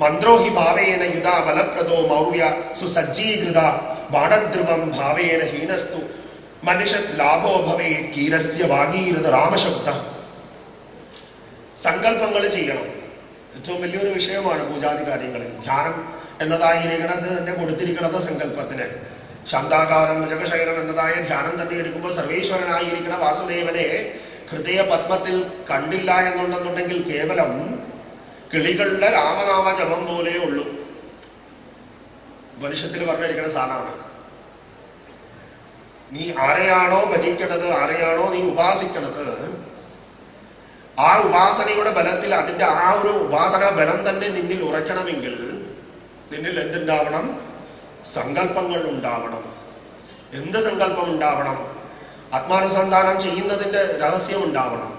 മന്ത്രോഹി ഭാവേന യുധാ ബലപ്രദോ മൗര്യ സുസജ്ജീകൃത ബാണദ്രുവം ഭാവേന ഹീനസ്തു മനുഷ്യത് ലാഭോ ഭവേ കീരസ്യ വാഗീരത രാമശബ്ദ. സങ്കല്പങ്ങൾ ചെയ്യണം. ഏറ്റവും വലിയൊരു വിഷയമാണ് പൂജാതി കാര്യങ്ങളിൽ. ധ്യാനം എന്നതായിരിക്കണത് തന്നെ കൊടുത്തിരിക്കണത് സങ്കല്പത്തിന്. ശാന്താകാരം ഭുജഗശയനം എന്നതായ ധ്യാനം തന്നെ എടുക്കുമ്പോൾ സർവേശ്വരനായിരിക്കണ വാസുദേവനെ ഹൃദയ പത്മത്തിൽ കണ്ടില്ല എന്നുണ്ടെന്നുണ്ടെങ്കിൽ കേവലം കിളികളുടെ രാമനാമ ജപം പോലെ ഉള്ളൂ. ഉപനിഷത്തിൽ പറഞ്ഞിരിക്കുന്ന സാധനമാണ്. നീ ആരെയാണോ ഭജിക്കണത്, ആരെയാണോ നീ ഉപാസിക്കണത്, ആ ഉപാസനയുടെ ബലത്തിൽ അതിന്റെ ആ ഒരു ഉപാസന ബലം തന്നെ നിന്നിൽ ഉറയ്ക്കണമെങ്കിൽ നിന്നിൽ എന്തുണ്ടാവണം? സങ്കല്പങ്ങൾ ഉണ്ടാവണം. എന്ത് സങ്കല്പം ഉണ്ടാവണം? ആത്മാനുസന്ധാനം ചെയ്യുന്നതിന്റെ രഹസ്യം ഉണ്ടാവണം.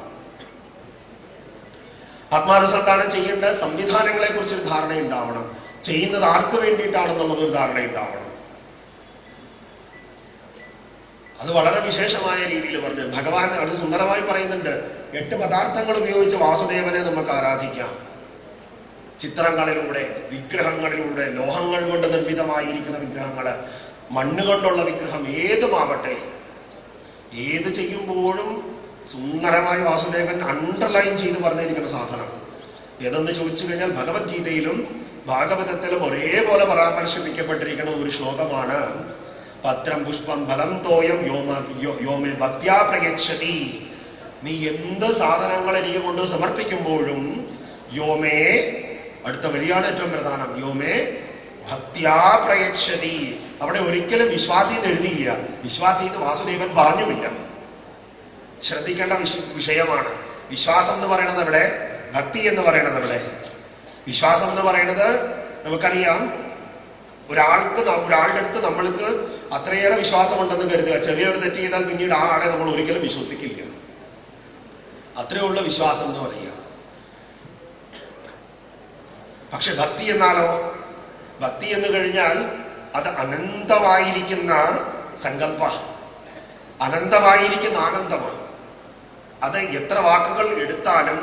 ആത്മാനുസന്ധാനം ചെയ്യേണ്ട സംവിധാനങ്ങളെ കുറിച്ചൊരു ധാരണ ഉണ്ടാവണം. ചെയ്യുന്നത് ആർക്ക് വേണ്ടിയിട്ടാണെന്നുള്ളതൊരു ധാരണ ഉണ്ടാവണം. അത് വളരെ വിശേഷമായ രീതിയിൽ പറഞ്ഞു ഭഗവാൻ. അത് സുന്ദരമായി പറയുന്നുണ്ട്. 8 പദാർത്ഥങ്ങൾ ഉപയോഗിച്ച് വാസുദേവനെ നമുക്ക് ആരാധിക്കാം. ചിത്രങ്ങളിലൂടെ, വിഗ്രഹങ്ങളിലൂടെ, ലോഹങ്ങൾ കൊണ്ട് നിർമ്മിതമായിരിക്കുന്ന വിഗ്രഹങ്ങള്, മണ്ണ് കൊണ്ടുള്ള വിഗ്രഹം, ഏതുമാവട്ടെ, ഏത് ചെയ്യുമ്പോഴും സുന്ദരമായി വാസുദേവൻ അണ്ടർലൈൻ ചെയ്ത് പറഞ്ഞിരിക്കുന്ന സാധനം ഏതെന്ന് ചോദിച്ചു കഴിഞ്ഞാൽ ഭഗവത്ഗീതയിലും ഭാഗവതത്തിലും ഒരേപോലെ പരാമർശിപ്പിക്കപ്പെട്ടിരിക്കുന്ന ഒരു ശ്ലോകമാണ് പത്രം പുഷ്പം ഫലം തോയം യോമേ ഭക്ത്യാ പ്രയച്ഛതി. നീ എന്ത് സാധനങ്ങൾ എനിക്ക് കൊണ്ട് സമർപ്പിക്കുമ്പോഴും യോമേ, അടുത്ത വഴിയാണ് ഏറ്റവും പ്രധാനം, യോമേ ഭക്ത്യാ പ്രയച്ഛതി. അവിടെ ഒരിക്കലും വിശ്വാസി എന്ന് എഴുതിയില്ല. വിശ്വാസി എന്ന് വാസുദേവൻ പറഞ്ഞുമില്ല. ശ്രദ്ധിക്കേണ്ട വിഷയമാണ്. വിശ്വാസം എന്ന് പറയുന്നത് ഇവിടെ, ഭക്തി എന്ന് പറയുന്നത് ഇവിടെ. വിശ്വാസം എന്ന് പറയുന്നത് നമുക്കറിയാം, ഒരാളുടെ അടുത്ത് നമ്മൾക്ക് അത്രയേറെ വിശ്വാസമുണ്ടെന്ന് കരുതുക. ചെറിയൊരു തെറ്റ് ചെയ്താൽ പിന്നീട് ആ ആളെ നമ്മൾ ഒരിക്കലും വിശ്വസിക്കില്ല. അത്രയുള്ള വിശ്വാസം എന്ന് പറയുക. പക്ഷെ ഭക്തി എന്നാലോ, ഭക്തി എന്ന് കഴിഞ്ഞാൽ അത് അനന്തമായിരിക്കുന്ന സങ്കല്പ, അനന്തമായിരിക്കുന്ന ആനന്ദമാണ്. അത് എത്ര വാക്കുകൾ എടുത്താലും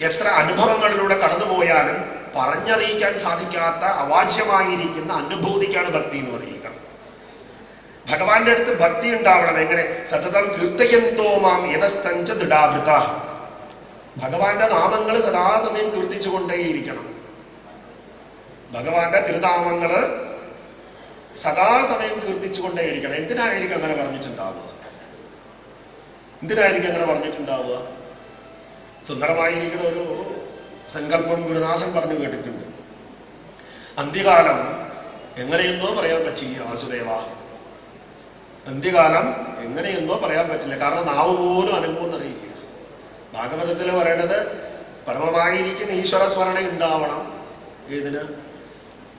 എത്ര അനുഭവങ്ങളിലൂടെ കടന്നുപോയാലും പറഞ്ഞറിയിക്കാൻ സാധിക്കാത്ത അവാച്യമായിരിക്കുന്ന അനുഭൂതിക്കാണ് ഭക്തി എന്ന് പറയുക. ഭഗവാന്റെ അടുത്ത് ഭക്തി ഉണ്ടാവണം. എങ്ങനെ? സതതം കീർത്തയന്തോ മാം യതസ്തഞ്ച ദൃഢാഭൃത. ഭഗവാന്റെ നാമങ്ങൾ സദാസമയം കീർത്തിച്ചു കൊണ്ടേയിരിക്കണം. ഭഗവാന്റെ തിരുനാമങ്ങള് സദാസമയം കീർത്തിച്ചു കൊണ്ടേയിരിക്കണം. എന്തിനായിരിക്കും അങ്ങനെ പറഞ്ഞിട്ടുണ്ടാവുക? എന്തിനായിരിക്കും അങ്ങനെ പറഞ്ഞിട്ടുണ്ടാവുക? സുന്ദരമായിരിക്കുന്ന ഒരു സങ്കല്പം ഗുരുനാഥൻ പറഞ്ഞു കേട്ടിട്ടുണ്ട്. അന്ത്യകാലം എങ്ങനെയെന്നോ പറയാൻ പറ്റില്ല വാസുദേവ. അന്ത്യകാലം എങ്ങനെയെന്നോ പറയാൻ പറ്റില്ല. കാരണം നാവ് പോലും അനങ്ങുമെന്നറിയില്ല. ഭാഗവതത്തിൽ പറയണത് പരമമായിരിക്കുന്ന ഈശ്വര സ്മരണ ഉണ്ടാവണം. ഏതിന്?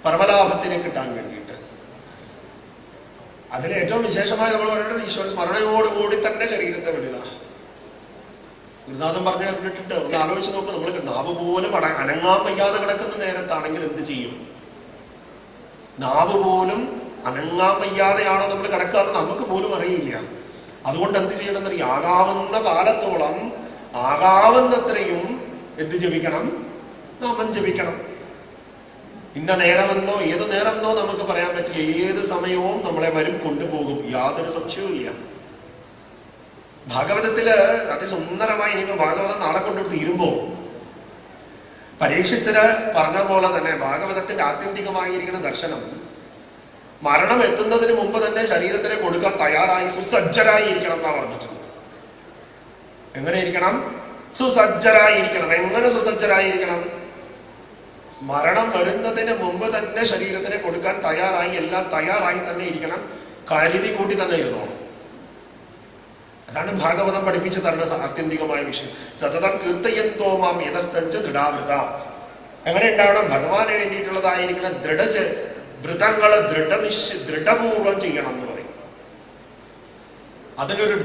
പരമലാഭത്തിനെ കിട്ടാൻ വേണ്ടിയിട്ട്. അതിൽ ഏറ്റവും വിശേഷമായി നമ്മൾ പറയേണ്ടത് ഈശ്വര സ്മരണയോടുകൂടി തന്നെ ശരീരത്തെ വിടുക. ഗുരുനാഥൻ പറഞ്ഞു കേട്ടിട്ട് ഒന്ന് ആലോചിച്ച് നോക്കുക. നമ്മൾ നാവ് പോലും അനങ്ങാൻ വയ്യാതെ കിടക്കുന്ന നേരത്താണെങ്കിൽ എന്ത് ചെയ്യും? നാവ് പോലും അനങ്ങാൻ വയ്യാതെയാണോ നമ്മൾ കിടക്കാതെ നമുക്ക് പോലും അറിയില്ല. അതുകൊണ്ട് എന്ത് ചെയ്യണമെന്നറിയാം? ആകാവുന്ന കാലത്തോളം ആകാവുന്നത്രയും എന്ത് ജപിക്കണം? നാമം ജപിക്കണം. ഇന്ന നേരമെന്നോ ഏത് നേരമെന്നോ നമുക്ക് പറയാൻ പറ്റില്ല. ഏത് സമയവും നമ്മളെ വരും കൊണ്ടുപോകും, യാതൊരു സംശയവും ഇല്ല. ഭാഗവതത്തില് അതിസുന്ദരമായി ഇനിയിപ്പോ ഭാഗവതം നാളെ കൊണ്ട് തീരുമ്പോ പരീക്ഷത്തിന് പറഞ്ഞ പോലെ തന്നെ ഭാഗവതത്തിന്റെ ആത്യന്തികമായിരിക്കുന്ന ദർശനം മരണം എത്തുന്നതിന് മുമ്പ് തന്നെ ശരീരത്തിനെ കൊടുക്കാൻ തയ്യാറായി സുസജ്ജരായി ഇരിക്കണം എന്നാ പറഞ്ഞിട്ടുണ്ട്. എങ്ങനെ ഇരിക്കണം? സുസജ്ജരായിരിക്കണം. എങ്ങനെ സുസജ്ജരായിരിക്കണം? മരണം വരുന്നതിന് മുമ്പ് തന്നെ ശരീരത്തിനെ കൊടുക്കാൻ തയ്യാറായി, എല്ലാം തയ്യാറായി തന്നെ ഇരിക്കണം. കരുതി കൂട്ടി തന്നെ ഇരുന്നോണം. അതാണ് ഭാഗവതം പഠിപ്പിച്ചു തരുന്ന ആത്യന്തികമായ വിഷയം. സതതം കീർത്തയന്തോ മാം യതസ്തഞ്ച ദൃഢാവൃത. എങ്ങനെ ഉണ്ടാവണം? ഭഗവാന് വേണ്ടിയിട്ടുള്ളതായിരിക്കണം വ്രതങ്ങള് ദൃഢപൂർവം ചെയ്യണം എന്ന് പറയും. അതിനൊരു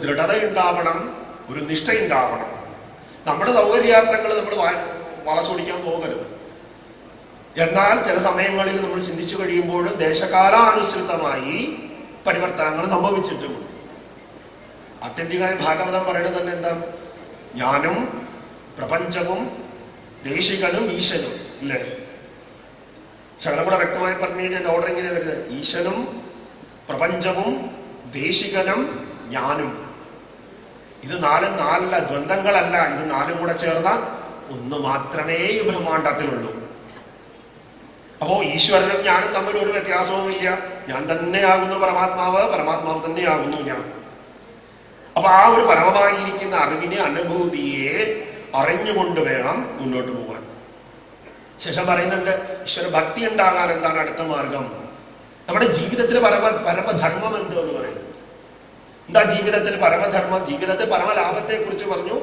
ദൃഢത ഉണ്ടാവണം, ഒരു നിഷ്ഠ ഉണ്ടാവണം. നമ്മുടെ സൗകര്യാർത്ഥങ്ങൾ നമ്മൾ വളച്ചൊടിക്കാൻ പോകരുത്. എന്നാൽ ചില സമയങ്ങളിൽ നമ്മൾ ചിന്തിച്ചു കഴിയുമ്പോഴും ദേശകാലാനുസൃതമായി പരിവർത്തനങ്ങൾ സംഭവിച്ചിട്ടുമുണ്ട്. ആത്യന്തികമായ ഭാഗവതം പറയുന്നത് തന്നെ എന്താ? ഞാനും പ്രപഞ്ചവും ദേശികനും ഈശനും ഇല്ലേ? ശകലം കൂടെ വ്യക്തമായി പറഞ്ഞു കഴിഞ്ഞാൽ ഓർഡർ ഇങ്ങനെ വരുന്നത്: ഈശനും പ്രപഞ്ചവും ദേശികനും ഞാനും. ഇത് നാലും നാലല്ല, ദ്വന്ദ്ങ്ങളല്ല. ഇത് നാലും കൂടെ ചേർന്ന ഒന്ന് മാത്രമേ ഈ ബ്രഹ്മാണ്ടത്തിലുള്ളൂ. അപ്പോ ഈശ്വരനും ഞാനും തമ്മിൽ ഒരു വ്യത്യാസവും ഇല്ല. ഞാൻ തന്നെയാകുന്നു പരമാത്മാവ്, പരമാത്മാവ് തന്നെയാകുന്നു ഞാൻ. അപ്പൊ ആ ഒരു പരമമായിരിക്കുന്ന അറിവിനെ, അനുഭൂതിയെ അറിഞ്ഞുകൊണ്ട് വേണം മുന്നോട്ട് പോകാൻ. ശേഷം പറയുന്നുണ്ട് ഈശ്വര ഭക്തി ഉണ്ടാകാൻ എന്താണ് അടുത്ത മാർഗം? നമ്മുടെ ജീവിതത്തിൽ പരമധർമ്മം എന്തോ എന്ന് പറയുന്നത്. എന്താ ജീവിതത്തിൽ പരമധർമ്മം? ജീവിതത്തിൽ പരമലാഭത്തെ കുറിച്ച് പറഞ്ഞു.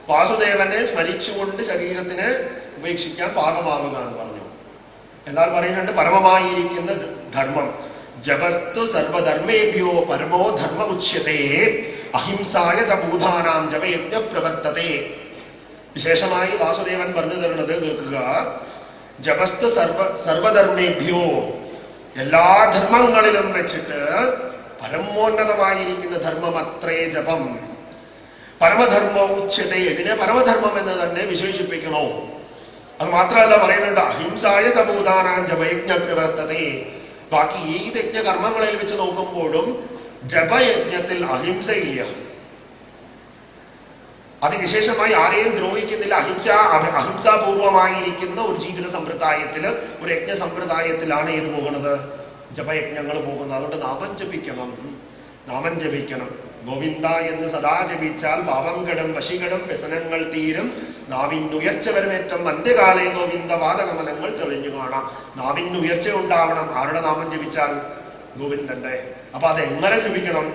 വാസുദേവനെ സ്മരിച്ചുകൊണ്ട് ശരീരത്തിനെ ഉപേക്ഷിക്കാൻ പാകമാവുക എന്ന് പറഞ്ഞു. എന്നാൽ പറയുന്നുണ്ട് പരമമായിരിക്കുന്ന ധർമ്മം ജപസ്തു സർവധർമ്മേഭ്യോ പരമോ ധർമ്മ ഉച്യതേ അഹിംസായ ച ഭൂതാനാം ജപയജ്ഞ പ്രവർത്തതേ. വിശേഷമായി വാസുദേവൻ പറഞ്ഞു തരുന്നത് കേൾക്കുക. ജപസ്തു സർവധർമ്മേഭ്യോ, എല്ലാ ധർമ്മങ്ങളിലും വെച്ചിട്ട് പരമോന്നതമായിരിക്കുന്ന ധർമ്മം അത്രേ ജപം. പരമധർമ്മ ഉച്യതേ, ഇതിനെ പരമധർമ്മം എന്ന് തന്നെ വിശേഷിപ്പിക്കണോ? അത് മാത്രമല്ല പറയുന്നുണ്ട് അഹിംസായ ചഭൂതാനാം ജപയജ്ഞ പ്രവർത്തതേ. ബാക്കി ഏത് യജ്ഞകർമ്മങ്ങളിൽ വെച്ച് നോക്കുമ്പോഴും ജപയജ്ഞത്തിൽ അഹിംസയില്ല. അതിവിശേഷമായി ആരെയും ദ്രോഹിക്കുന്നില്ല. അഹിംസാപൂർവമായിരിക്കുന്ന ഒരു ജീവിത സമ്പ്രദായത്തില്, ഒരു യജ്ഞ സമ്പ്രദായത്തിലാണ് ഏത് പോകുന്നത്? ജപയജ്ഞങ്ങൾ പോകുന്നത്. അതുകൊണ്ട് നാമം ജപിക്കണം, നാമം ജപിക്കണം. ഗോവിന്ദ എന്ന് സദാ ജപിച്ചാൽ പാപം കെടും, വശികടും, വ്യസനങ്ങൾ തീരും, നാവിനുയർച്ച വരമേറ്റം അന്ത്യകാലേ ഗോവിന്ദ വാദകമനങ്ങൾ തെളിഞ്ഞു കാണാം. നാവിനുയർച്ച ഉണ്ടാവണം. ആരുടെ നാമം ജപിച്ചാൽ? ഗോവിന്ദന്റെ. അപ്പൊ അതെങ്ങനെ ജപിക്കണം?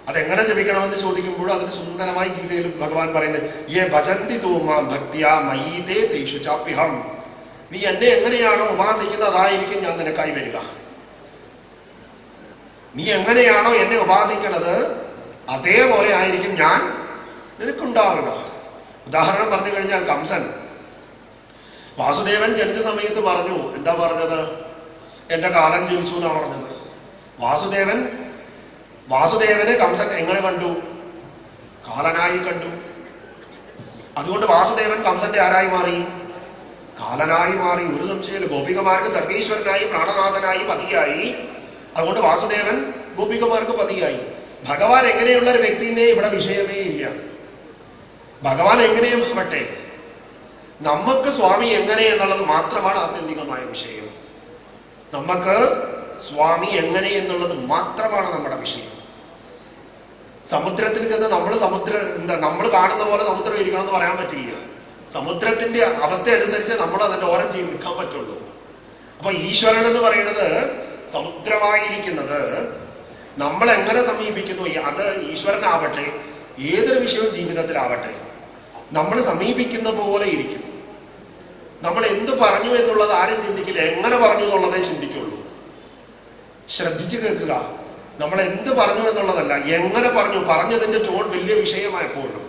അതെങ്ങനെ ജപിക്കണമെന്ന് ചോദിക്കുമ്പോഴും അതിന് സുന്ദരമായി ഗീതയിൽ ഭഗവാൻ പറയുന്നത് യേ ഭജന്തി തൂമാം ഭക്തിയാ മയീതേ തേഷു ചാപ്യഹം. നീ എന്നെ എങ്ങനെയാണോ ഉപാസിക്കുന്നത് അതായിരിക്കും ഞാൻ നിനക്കായി വരിക. നീ എങ്ങനെയാണോ എന്നെ ഉപാസിക്കുന്നത് അതേപോലെ ആയിരിക്കും ഞാൻ നിനക്കുണ്ടാവുക. ഉദാഹരണം പറഞ്ഞു കഴിഞ്ഞാൽ കംസൻ വാസുദേവൻ ജനിച്ച സമയത്ത് പറഞ്ഞു, എന്താ പറഞ്ഞത്? എന്റെ കാലം ജനിച്ചു എന്നാണ് പറഞ്ഞത്. വാസുദേവനെ കംസൻ എങ്ങനെ കണ്ടു? കാലനായി കണ്ടു. അതുകൊണ്ട് വാസുദേവൻ കംസന്റെ ആരായി മാറി? കാലനായി മാറി. ഒരു സംശയമില്ല. ഗോപികമാർക്ക് സർവീശ്വരനായി, പ്രാണനാഥനായി, പതിയായി. അതുകൊണ്ട് വാസുദേവൻ ഗോപികമാർക്ക് പതിയായി. ഭഗവാൻ എങ്ങനെയുള്ള ഒരു വ്യക്തിനെ ഇവിടെ വിഷയമേ ഇല്ല. ഭഗവാൻ എങ്ങനെയും ആവട്ടെ, നമുക്ക് സ്വാമി എങ്ങനെ എന്നുള്ളത് മാത്രമാണ് ആത്യന്തികമായ വിഷയം. നമുക്ക് സ്വാമി എങ്ങനെ എന്നുള്ളത് മാത്രമാണ് നമ്മുടെ വിഷയം. സമുദ്രത്തിൽ ചെന്ന് നമ്മൾ കാണുന്ന പോലെ സമുദ്രം ഇരിക്കണം എന്ന് പറയാൻ പറ്റില്ല. സമുദ്രത്തിന്റെ അവസ്ഥ അനുസരിച്ച് നമ്മൾ അതിന്റെ ഓരം ചെയ്ത് നിൽക്കാൻ പറ്റുള്ളൂ. അപ്പൊ ഈശ്വരൻ എന്ന് പറയുന്നത് സമുദ്രമായിരിക്കുന്നത് നമ്മൾ എങ്ങനെ സമീപിക്കുന്നു, അത് ഈശ്വരനാവട്ടെ ഏതൊരു വിഷയവും ജീവിതത്തിലാവട്ടെ നമ്മൾ സമീപിക്കുന്ന പോലെ ഇരിക്കും. നമ്മൾ എന്ത് പറഞ്ഞു എന്നുള്ളത് ആരും ചിന്തിക്കില്ല, എങ്ങനെ പറഞ്ഞു എന്നുള്ളതേ ചിന്തിക്കുള്ളൂ. ശ്രദ്ധിച്ചു കേൾക്കുക. നമ്മൾ എന്ത് പറഞ്ഞു എന്നുള്ളതല്ല, എങ്ങനെ പറഞ്ഞു, പറഞ്ഞതിന്റെ ടോൺ വലിയ വിഷയമായപ്പോഴും.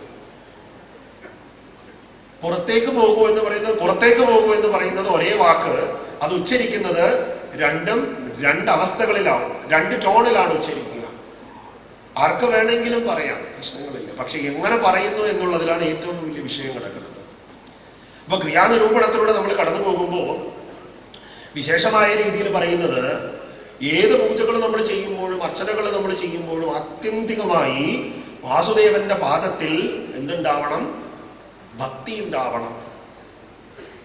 പുറത്തേക്ക് പോകൂ എന്ന് പറയുന്നത് ഒരേ വാക്ക്, അത് ഉച്ചരിക്കുന്നത് രണ്ട് അവസ്ഥകളിലാവും, രണ്ട് ടോണിലാണ് ഉച്ചരിക്കുക. ആർക്ക് വേണമെങ്കിലും പറയാം, പ്രശ്നങ്ങളില്ല. പക്ഷെ എങ്ങനെ പറയുന്നു എന്നുള്ളതിലാണ് ഏറ്റവും വലിയ വിഷയം കിടക്കുന്നത്. അപ്പൊ ക്രിയാനിരൂപണത്തിലൂടെ നമ്മൾ കടന്നു പോകുമ്പോൾ വിശേഷമായ രീതിയിൽ പറയുന്നത്, ഏത് പൂജകൾ നമ്മൾ ചെയ്യുമ്പോഴും അർച്ചനകൾ നമ്മൾ ചെയ്യുമ്പോഴും ആത്യന്തികമായി വാസുദേവന്റെ പാദത്തിൽ എന്തുണ്ടാവണം? ഭക്തി ഉണ്ടാവണം.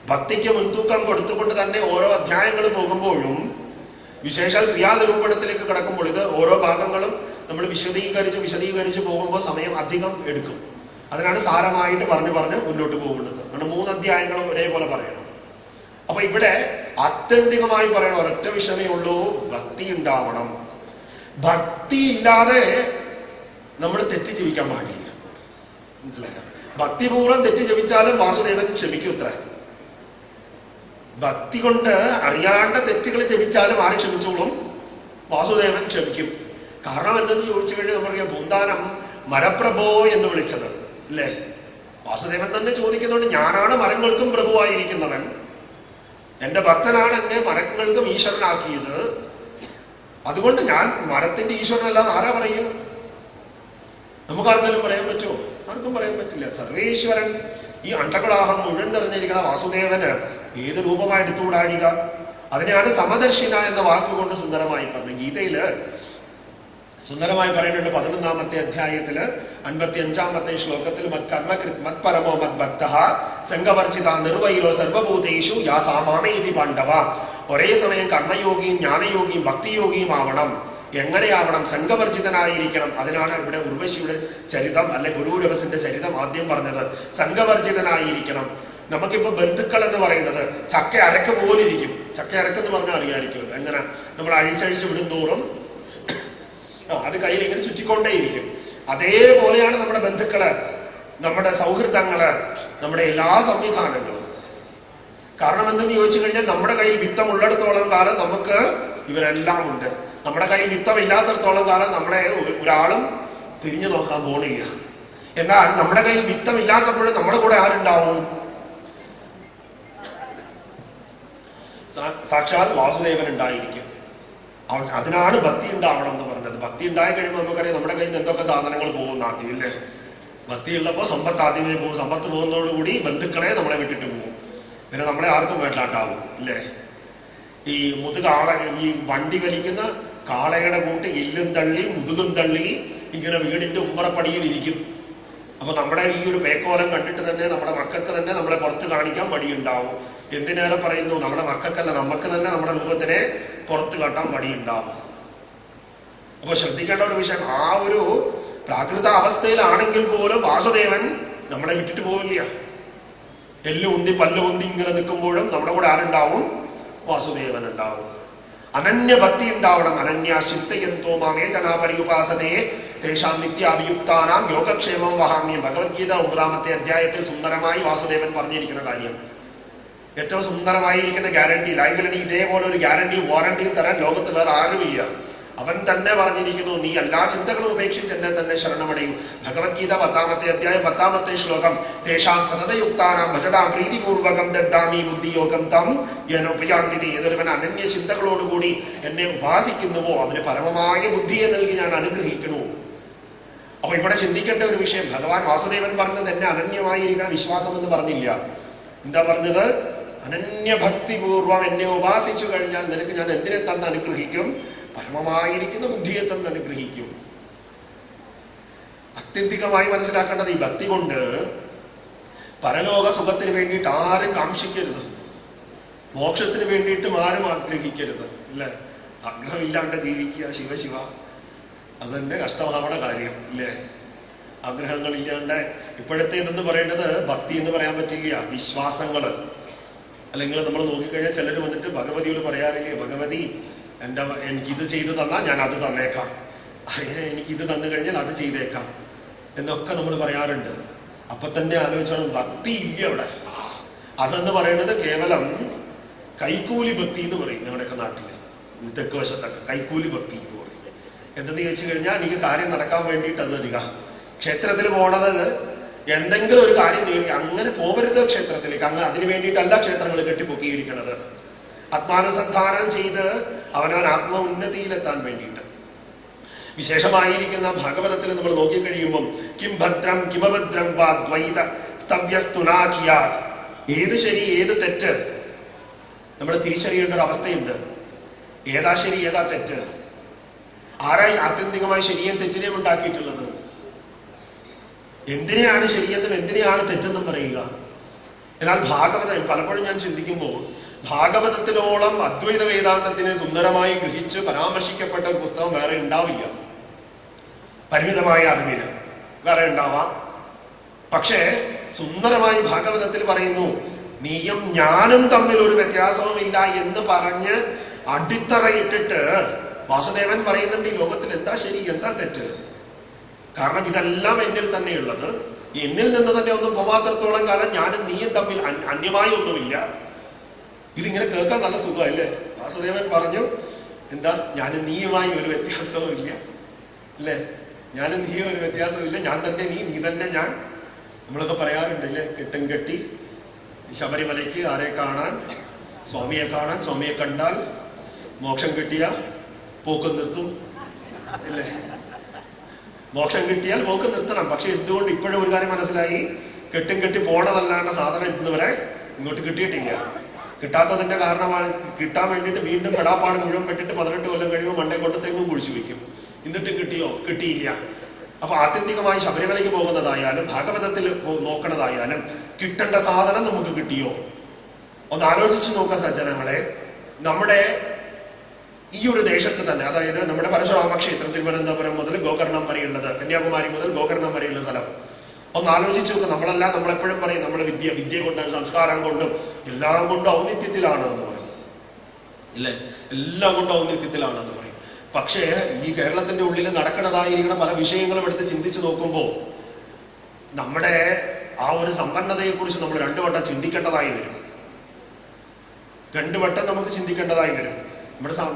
ഭക്തിക്ക് മുൻതൂക്കം കൊടുത്തുകൊണ്ട് തന്നെ ഓരോ അധ്യായങ്ങൾ പോകുമ്പോഴും, വിശേഷാൽ ക്രിയാനിരൂപണത്തിലേക്ക് കിടക്കുമ്പോൾ, ഇത് ഓരോ ഭാഗങ്ങളും നമ്മൾ വിശദീകരിച്ച് പോകുമ്പോൾ സമയം അധികം എടുക്കും. അതിനാണ് സാരമായിട്ട് പറഞ്ഞു മുന്നോട്ട് പോകുന്നത്. അങ്ങനെ 3 അധ്യായങ്ങളും ഒരേപോലെ പറയണം. അപ്പൊ ഇവിടെ ആത്യന്തികമായി പറയണം, ഒരൊറ്റ വിഷയമേ ഉള്ളൂ, ഭക്തി ഉണ്ടാവണം. ഭക്തി ഇല്ലാതെ നമ്മൾ തെറ്റ് ജീവിക്കാൻ പാടില്ല. മനസ്സിലാക്കാം? ഭക്തിപൂർവ്വം തെറ്റ് ജപിച്ചാലും വാസുദേവൻ ക്ഷമിക്കൂത്ര. ഭക്തി കൊണ്ട് അറിയാണ്ട തെറ്റുകൾ ജപിച്ചാലും ആര് ക്ഷമിച്ചോളും? വാസുദേവൻ ക്ഷമിക്കും. കാരണം എന്തെന്ന് ചോദിച്ചു കഴിഞ്ഞാൽ നമ്മൾ പൂന്താനം മരപ്രഭോ എന്ന് വിളിച്ചത് അല്ലേ? വാസുദേവൻ തന്നെ ചോദിക്കുന്നുണ്ട്, ഞാനാണ് മരങ്ങൾക്കും പ്രഭുവായിരിക്കുന്നവൻ, എന്റെ ഭക്തനാണ് എന്നെ മരങ്ങൾക്കും ഈശ്വരനാക്കിയത്, അതുകൊണ്ട് ഞാൻ മരത്തിന്റെ ഈശ്വരനല്ലാതെ ആരാ പറയും? നമുക്കാർക്കെങ്കിലും പറയാൻ പറ്റുമോ? ആർക്കും പറയാൻ പറ്റില്ല. സർവേശ്വരൻ ഈ അണ്ടകളാഹം മുഴുവൻ നിറഞ്ഞിരിക്കുന്ന വാസുദേവന് ഏത് രൂപമായി എടുത്തുകൂടാഴിക? അതിനെയാണ് സമദർശിന എന്ന വാക്കുകൊണ്ട് സുന്ദരമായി പറഞ്ഞു. ഗീതയില് സുന്ദരമായി പറയുന്നുണ്ട്. 11-ാമത്തെ അധ്യായത്തില് 55-ാമത്തെ ശ്ലോകത്തിൽ, മത്പരമോ മദ്ഭക്തഃ സംഘവർജിത നിർവൈരോ സർവഭൂതേഷു യാ സാമാമേതി പാണ്ഡവ. ഒരേ സമയം കർമ്മയോഗിയും ജ്ഞാനയോഗിയും ഭക്തിയോഗിയും ആവണം. എങ്ങനെയാവണം? സംഘവർജിതനായിരിക്കണം. അതിനാണ് ഇവിടെ ഉർവശിയുടെ ചരിതം അല്ലെ ഗുരുരവസിന്റെ ചരിതം ആദ്യം പറഞ്ഞത്. സംഘവർജിതനായിരിക്കണം. നമുക്കിപ്പോ ബന്ധുക്കൾ എന്ന് പറയുന്നത് ചക്ക അരക്ക് പോലിരിക്കും. ചക്ക അരക്കെന്ന് പറഞ്ഞാൽ അറിയാമായിരിക്കുമല്ലോ. എങ്ങനെ നമ്മൾ അഴിച്ചഴിച്ച് വിടും തോറും അത് കയ്യിൽ ഇങ്ങനെ ചുറ്റിക്കൊണ്ടേയിരിക്കും. അതേപോലെയാണ് നമ്മുടെ ബന്ധുക്കള്, നമ്മുടെ സൗഹൃദങ്ങള്, നമ്മുടെ എല്ലാ സംവിധാനങ്ങളും. കാരണം എന്തെന്ന് ചോദിച്ചു കഴിഞ്ഞാൽ, നമ്മുടെ കയ്യിൽ വിത്തം ഉള്ളിടത്തോളം കാലം നമുക്ക് ഇവരെല്ലാം ഉണ്ട്. നമ്മുടെ കയ്യിൽ വിത്തം ഇല്ലാത്തടത്തോളം കാലം നമ്മളെ ഒരാളും തിരിഞ്ഞു നോക്കാൻ പോണില്ല. എന്നാൽ നമ്മുടെ കയ്യിൽ വിത്തം ഇല്ലാത്തപ്പോഴും നമ്മുടെ കൂടെ ആരുണ്ടാവും? സാക്ഷാൽ വാസുദേവൻ ഉണ്ടായിരിക്കും. അതിനാണ് ഭക്തി ഉണ്ടാവണം എന്ന് പറഞ്ഞത്. ഭക്തി ഉണ്ടായി കഴിയുമ്പോൾ നമുക്കറിയാം നമ്മുടെ കയ്യിൽ നിന്ന് എന്തൊക്കെ സാധനങ്ങൾ പോകുന്ന ആദ്യം ഇല്ലേ? ഭക്തി ഉള്ളപ്പോൾ സമ്പത്ത് ആദ്യമേ പോകും. സമ്പത്ത് പോകുന്നതോടുകൂടി ബന്ധുക്കളെ നമ്മളെ വിട്ടിട്ട് പോകും. പിന്നെ നമ്മളെ ആർക്കും വേണ്ടാണ്ടാവും ഇല്ലേ? ഈ ഈ വണ്ടി വലിക്കുന്ന കാളയുടെ കൂട്ട് എല്ലും തള്ളി മുതുകും തള്ളി ഇങ്ങനെ വീടിന്റെ ഉമ്മറപ്പടിയിൽ ഇരിക്കും. അപ്പൊ നമ്മുടെ ഈ ഒരു പേക്കോലം കണ്ടിട്ട് തന്നെ നമ്മുടെ മക്കൾക്ക് തന്നെ നമ്മളെ പുറത്ത് കാണിക്കാൻ മടിയുണ്ടാവും. എന്തിനേറെ പറയുന്നു, നമ്മുടെ മക്കൾക്കല്ല നമുക്ക് തന്നെ നമ്മുടെ രൂപത്തിനെ പുറത്ത് കാട്ടാൻ മടിയുണ്ടാവും. അപ്പൊ ശ്രദ്ധിക്കേണ്ട ഒരു വിഷയം, ആ ഒരു പ്രാകൃത അവസ്ഥയിലാണെങ്കിൽ പോലും വാസുദേവൻ നമ്മളെ വിട്ടിട്ട് പോവില്ല. എല്ലുന്തി പല്ലുന്തി ഇങ്ങനെ നിൽക്കുമ്പോഴും നമ്മുടെ കൂടെ ആരുണ്ടാവും? വാസുദേവൻ ഉണ്ടാവും. അനന്യഭക്തി ഉണ്ടാവണം. അനന്യാശിത്തയന്തോ മാമേ ജനാപരിയുപാസതയെ തേഷാം നിത്യാഭിയുക്താനാം യോഗക്ഷേമം വഹാമ്യം. ഭഗവത്ഗീത 9-ാമത്തെ അധ്യായത്തിൽ സുന്ദരമായി വാസുദേവൻ പറഞ്ഞിരിക്കുന്ന കാര്യം, ഏറ്റവും സുന്ദരമായിരിക്കുന്ന ഗ്യാരണ്ടി. ലൈബ്രറി ഇതേപോലെ ഒരു ഗ്യാരണ്ടി വാറണ്ടിയും തരാൻ ലോകത്ത് വേറെ ആരുമില്ല. അവൻ തന്നെ പറഞ്ഞിരിക്കുന്നു, നീ എല്ലാ ചിന്തകളും ഉപേക്ഷിച്ച് എന്നെ തന്നെ ശരണമടയും. ഭഗവത്ഗീത 10-ാമത്തെ അധ്യായം 10-ാമത്തെ ശ്ലോകം, തേഷാം സതതയുക്താനാം ഭജതാം പ്രീതിപൂർവകം ദദ്ദാമി ബുദ്ധിയോഗം തം യനോപയാന്തിതി. ഏതൊരുവൻ അനന്യ ചിന്തകളോടുകൂടി എന്നെ ഉപാസിക്കുന്നുവോ അവന് പരമമായ ബുദ്ധിയെ നൽകി ഞാൻ അനുഗ്രഹിക്കുന്നു. അപ്പൊ ഇവിടെ ചിന്തിക്കേണ്ട ഒരു വിഷയം, ഭഗവാൻ വാസുദേവൻ പറഞ്ഞത് എന്നെ അനന്യമായിരിക്കണം വിശ്വാസം എന്ന് പറഞ്ഞില്ല. എന്താ പറഞ്ഞത്? അനന്യഭക്തിപൂർവം എന്നെ ഉപാസിച്ചു കഴിഞ്ഞാൽ നിനക്ക് ഞാൻ എന്തിനെ തന്ന് അനുഗ്രഹിക്കും? പരമമായിരിക്കുന്ന ബുദ്ധിയെ തന്ന് അനുഗ്രഹിക്കും. അത്യന്തികമായി മനസ്സിലാക്കേണ്ടത്, ഈ ഭക്തി കൊണ്ട് പരലോക സുഖത്തിന് വേണ്ടിയിട്ട് ആരും കാക്ഷിക്കരുത്, മോക്ഷത്തിന് വേണ്ടിയിട്ടും ആരും ആഗ്രഹിക്കരുത്. ഇല്ലേ? ആഗ്രഹമില്ലാണ്ട് ജീവിക്കുക, ശിവശിവ, അത് തന്നെ കഷ്ടമാവണ കാര്യം ഇല്ലേ? ആഗ്രഹങ്ങളില്ലാണ്ട്. ഇപ്പോഴത്തേതെന്ന് പറയേണ്ടത് ഭക്തി എന്ന് പറയാൻ പറ്റില്ല, വിശ്വാസങ്ങള്. അല്ലെങ്കിൽ നമ്മൾ നോക്കിക്കഴിഞ്ഞാൽ ചിലർ വന്നിട്ട് ഭഗവതിയോട് പറയാറില്ലേ, ഭഗവതി എനിക്കിത് ചെയ്തു തന്നാൽ ഞാൻ അത് തന്നേക്കാം, എനിക്കിത് തന്നു കഴിഞ്ഞാൽ അത് ചെയ്തേക്കാം എന്നൊക്കെ നമ്മൾ പറയാറുണ്ട്. അപ്പൊ തന്നെ ആലോചിച്ചോണം, ഭക്തി ഇല്ല അവിടെ. അതെന്ന് പറയുന്നത് കേവലം കൈക്കൂലി ഭക്തി എന്ന് പറയും ഞങ്ങളുടെയൊക്കെ നാട്ടില്, തെക്ക് വശത്തൊക്കെ കൈക്കൂലി ഭക്തി എന്ന് പറയും. എന്തെന്ന് ചോദിച്ചു കഴിഞ്ഞാൽ എനിക്ക് കാര്യം നടക്കാൻ വേണ്ടിയിട്ട് അത് തരിക. ക്ഷേത്രത്തിൽ പോണത് എന്തെങ്കിലും ഒരു കാര്യം നേടി അങ്ങനെ പോകരുത് ക്ഷേത്രത്തിലേക്ക്. അങ്ങ് അതിനു വേണ്ടിയിട്ടല്ല ക്ഷേത്രങ്ങൾ കെട്ടിപ്പൊക്കിയിരിക്കുന്നത്. ആത്മാനുസന്ധാനം ചെയ്ത് അവനവൻ ആത്മ ഉന്നതിയിലെത്താൻ വേണ്ടിയിട്ട്. വിശേഷമായിരിക്കുന്ന ഭാഗവതത്തിൽ നമ്മൾ നോക്കിക്കഴിയുമ്പം കിം ഭദ്രം കിമഭദ്രം വാ ദ്വൈത സ്തവ്യസ്തുനാഖിയ, ഏത് ശരി ഏത് തെറ്റ് നമ്മൾ തിരിച്ചറിയേണ്ട ഒരു അവസ്ഥയുണ്ട്. ഏതാ ശരി ഏതാ തെറ്റ്? ആരായി ആത്യന്തികമായി ശരിയും തെറ്റിനെയും ഉണ്ടാക്കിയിട്ടുള്ളത്? എന്തിനെയാണ് ശരിയെന്നും എന്തിനെയാണ് തെറ്റെന്നും പറയുക? എന്നാൽ ഭാഗവതം പലപ്പോഴും ഞാൻ ചിന്തിക്കുമ്പോൾ ഭാഗവതത്തിനോളം അദ്വൈത വേദാന്തത്തിനെ സുന്ദരമായി ഗ്രഹിച്ച് പരാമർശിക്കപ്പെട്ട ഒരു പുസ്തകം വേറെ ഉണ്ടാവില്ല. പരിമിതമായ അറിവിന് വേറെ ഉണ്ടാവാം. പക്ഷേ സുന്ദരമായി ഭാഗവതത്തിൽ പറയുന്നു, നീയും ഞാനും തമ്മിൽ ഒരു വ്യത്യാസവും ഇല്ല എന്ന് പറഞ്ഞ് അടിത്തറയിട്ടിട്ട് വാസുദേവൻ പറയുന്നുണ്ട്, ഈ ലോകത്തിൽ എന്താ ശരി എന്താ തെറ്റ്. കാരണം ഇതെല്ലാം എന്നിൽ തന്നെയുള്ളത്. എന്നിൽ നിന്ന് തന്നെ ഒന്നും പോവാത്രത്തോളം കാലം ഞാനും നീയും തമ്മിൽ അന്യമായി ഒന്നുമില്ല. ഇതിങ്ങനെ കേൾക്കാൻ നല്ല സുഖമല്ലേ? വാസുദേവൻ പറഞ്ഞു, എന്താ ഞാനും നീയുമായി ഒരു വ്യത്യാസവും ഇല്ല അല്ലേ, ഞാനും നീയും ഒരു വ്യത്യാസവും ഇല്ല, ഞാൻ തന്നെ നീ, നീ തന്നെ ഞാൻ. നമ്മളൊക്കെ പറയാറുണ്ട് അല്ലേ, കെട്ടും കെട്ടി ശബരിമലയ്ക്ക് ആരെ കാണാൻ? സ്വാമിയെ കാണാൻ. സ്വാമിയെ കണ്ടാൽ മോക്ഷം കിട്ടിയ പോക്ക് നിർത്തും അല്ലേ? മോക്ഷം കിട്ടിയാൽ പോക്ക് നിർത്തണം. പക്ഷെ എന്തുകൊണ്ട് ഇപ്പോഴും ഒരു കാര്യം മനസ്സിലായി, കെട്ടും കെട്ടി പോണതല്ലാണ്ട് സാധനം ഇന്ന് വരെ ഇങ്ങോട്ട് കിട്ടിയിട്ടില്ല. കിട്ടാത്തതിന്റെ കാരണമാണ്, കിട്ടാൻ വേണ്ടിയിട്ട് വീണ്ടും പെടാപ്പാട് മുഴുവൻ പെട്ടിട്ട് 18 കൊല്ലം കഴിയുമ്പോൾ മണ്ടേ കൊണ്ട് തെങ്ങും കുഴിച്ചു വയ്ക്കും. എന്നിട്ടും കിട്ടിയോ? കിട്ടിയില്ല. അപ്പൊ ആത്യന്തികമായി ശബരിമലയ്ക്ക് പോകുന്നതായാലും ഭാഗവതത്തിൽ നോക്കണതായാലും കിട്ടേണ്ട സാധനം നമുക്ക് കിട്ടിയോ? ഒന്ന് ആലോചിച്ച് നോക്കുക സജ്ജനങ്ങളെ. നമ്മുടെ ഈ ഒരു ദേശത്ത് തന്നെ, അതായത് നമ്മുടെ പരശുരാമ ക്ഷേത്രം തിരുവനന്തപുരം മുതൽ ഗോകർണം വരെയുള്ളത്, കന്യാകുമാരി മുതൽ ഗോകർണം വരെയുള്ള സ്ഥലം ഒന്ന് ആലോചിച്ച് നോക്കുക. നമ്മളെപ്പോഴും പറയും നമ്മൾ വിദ്യ കൊണ്ടും സംസ്കാരം കൊണ്ടും എല്ലാം കൊണ്ടും ഔന്നിത്യത്തിലാണ് എന്ന് പറയും ഇല്ലേ, എല്ലാം കൊണ്ടും ഔന്നിത്യത്തിലാണെന്ന് പറയും. പക്ഷേ ഈ കേരളത്തിന്റെ ഉള്ളിൽ നടക്കുന്നതായിരിക്കുന്ന പല വിഷയങ്ങളും എടുത്ത് ചിന്തിച്ചു നോക്കുമ്പോൾ നമ്മുടെ ആ ഒരു സമ്പന്നതയെ കുറിച്ച് നമ്മൾ 2 വട്ടം ചിന്തിക്കേണ്ടതായി വരും. 2 വട്ടം നമുക്ക് ചിന്തിക്കേണ്ടതായി വരും.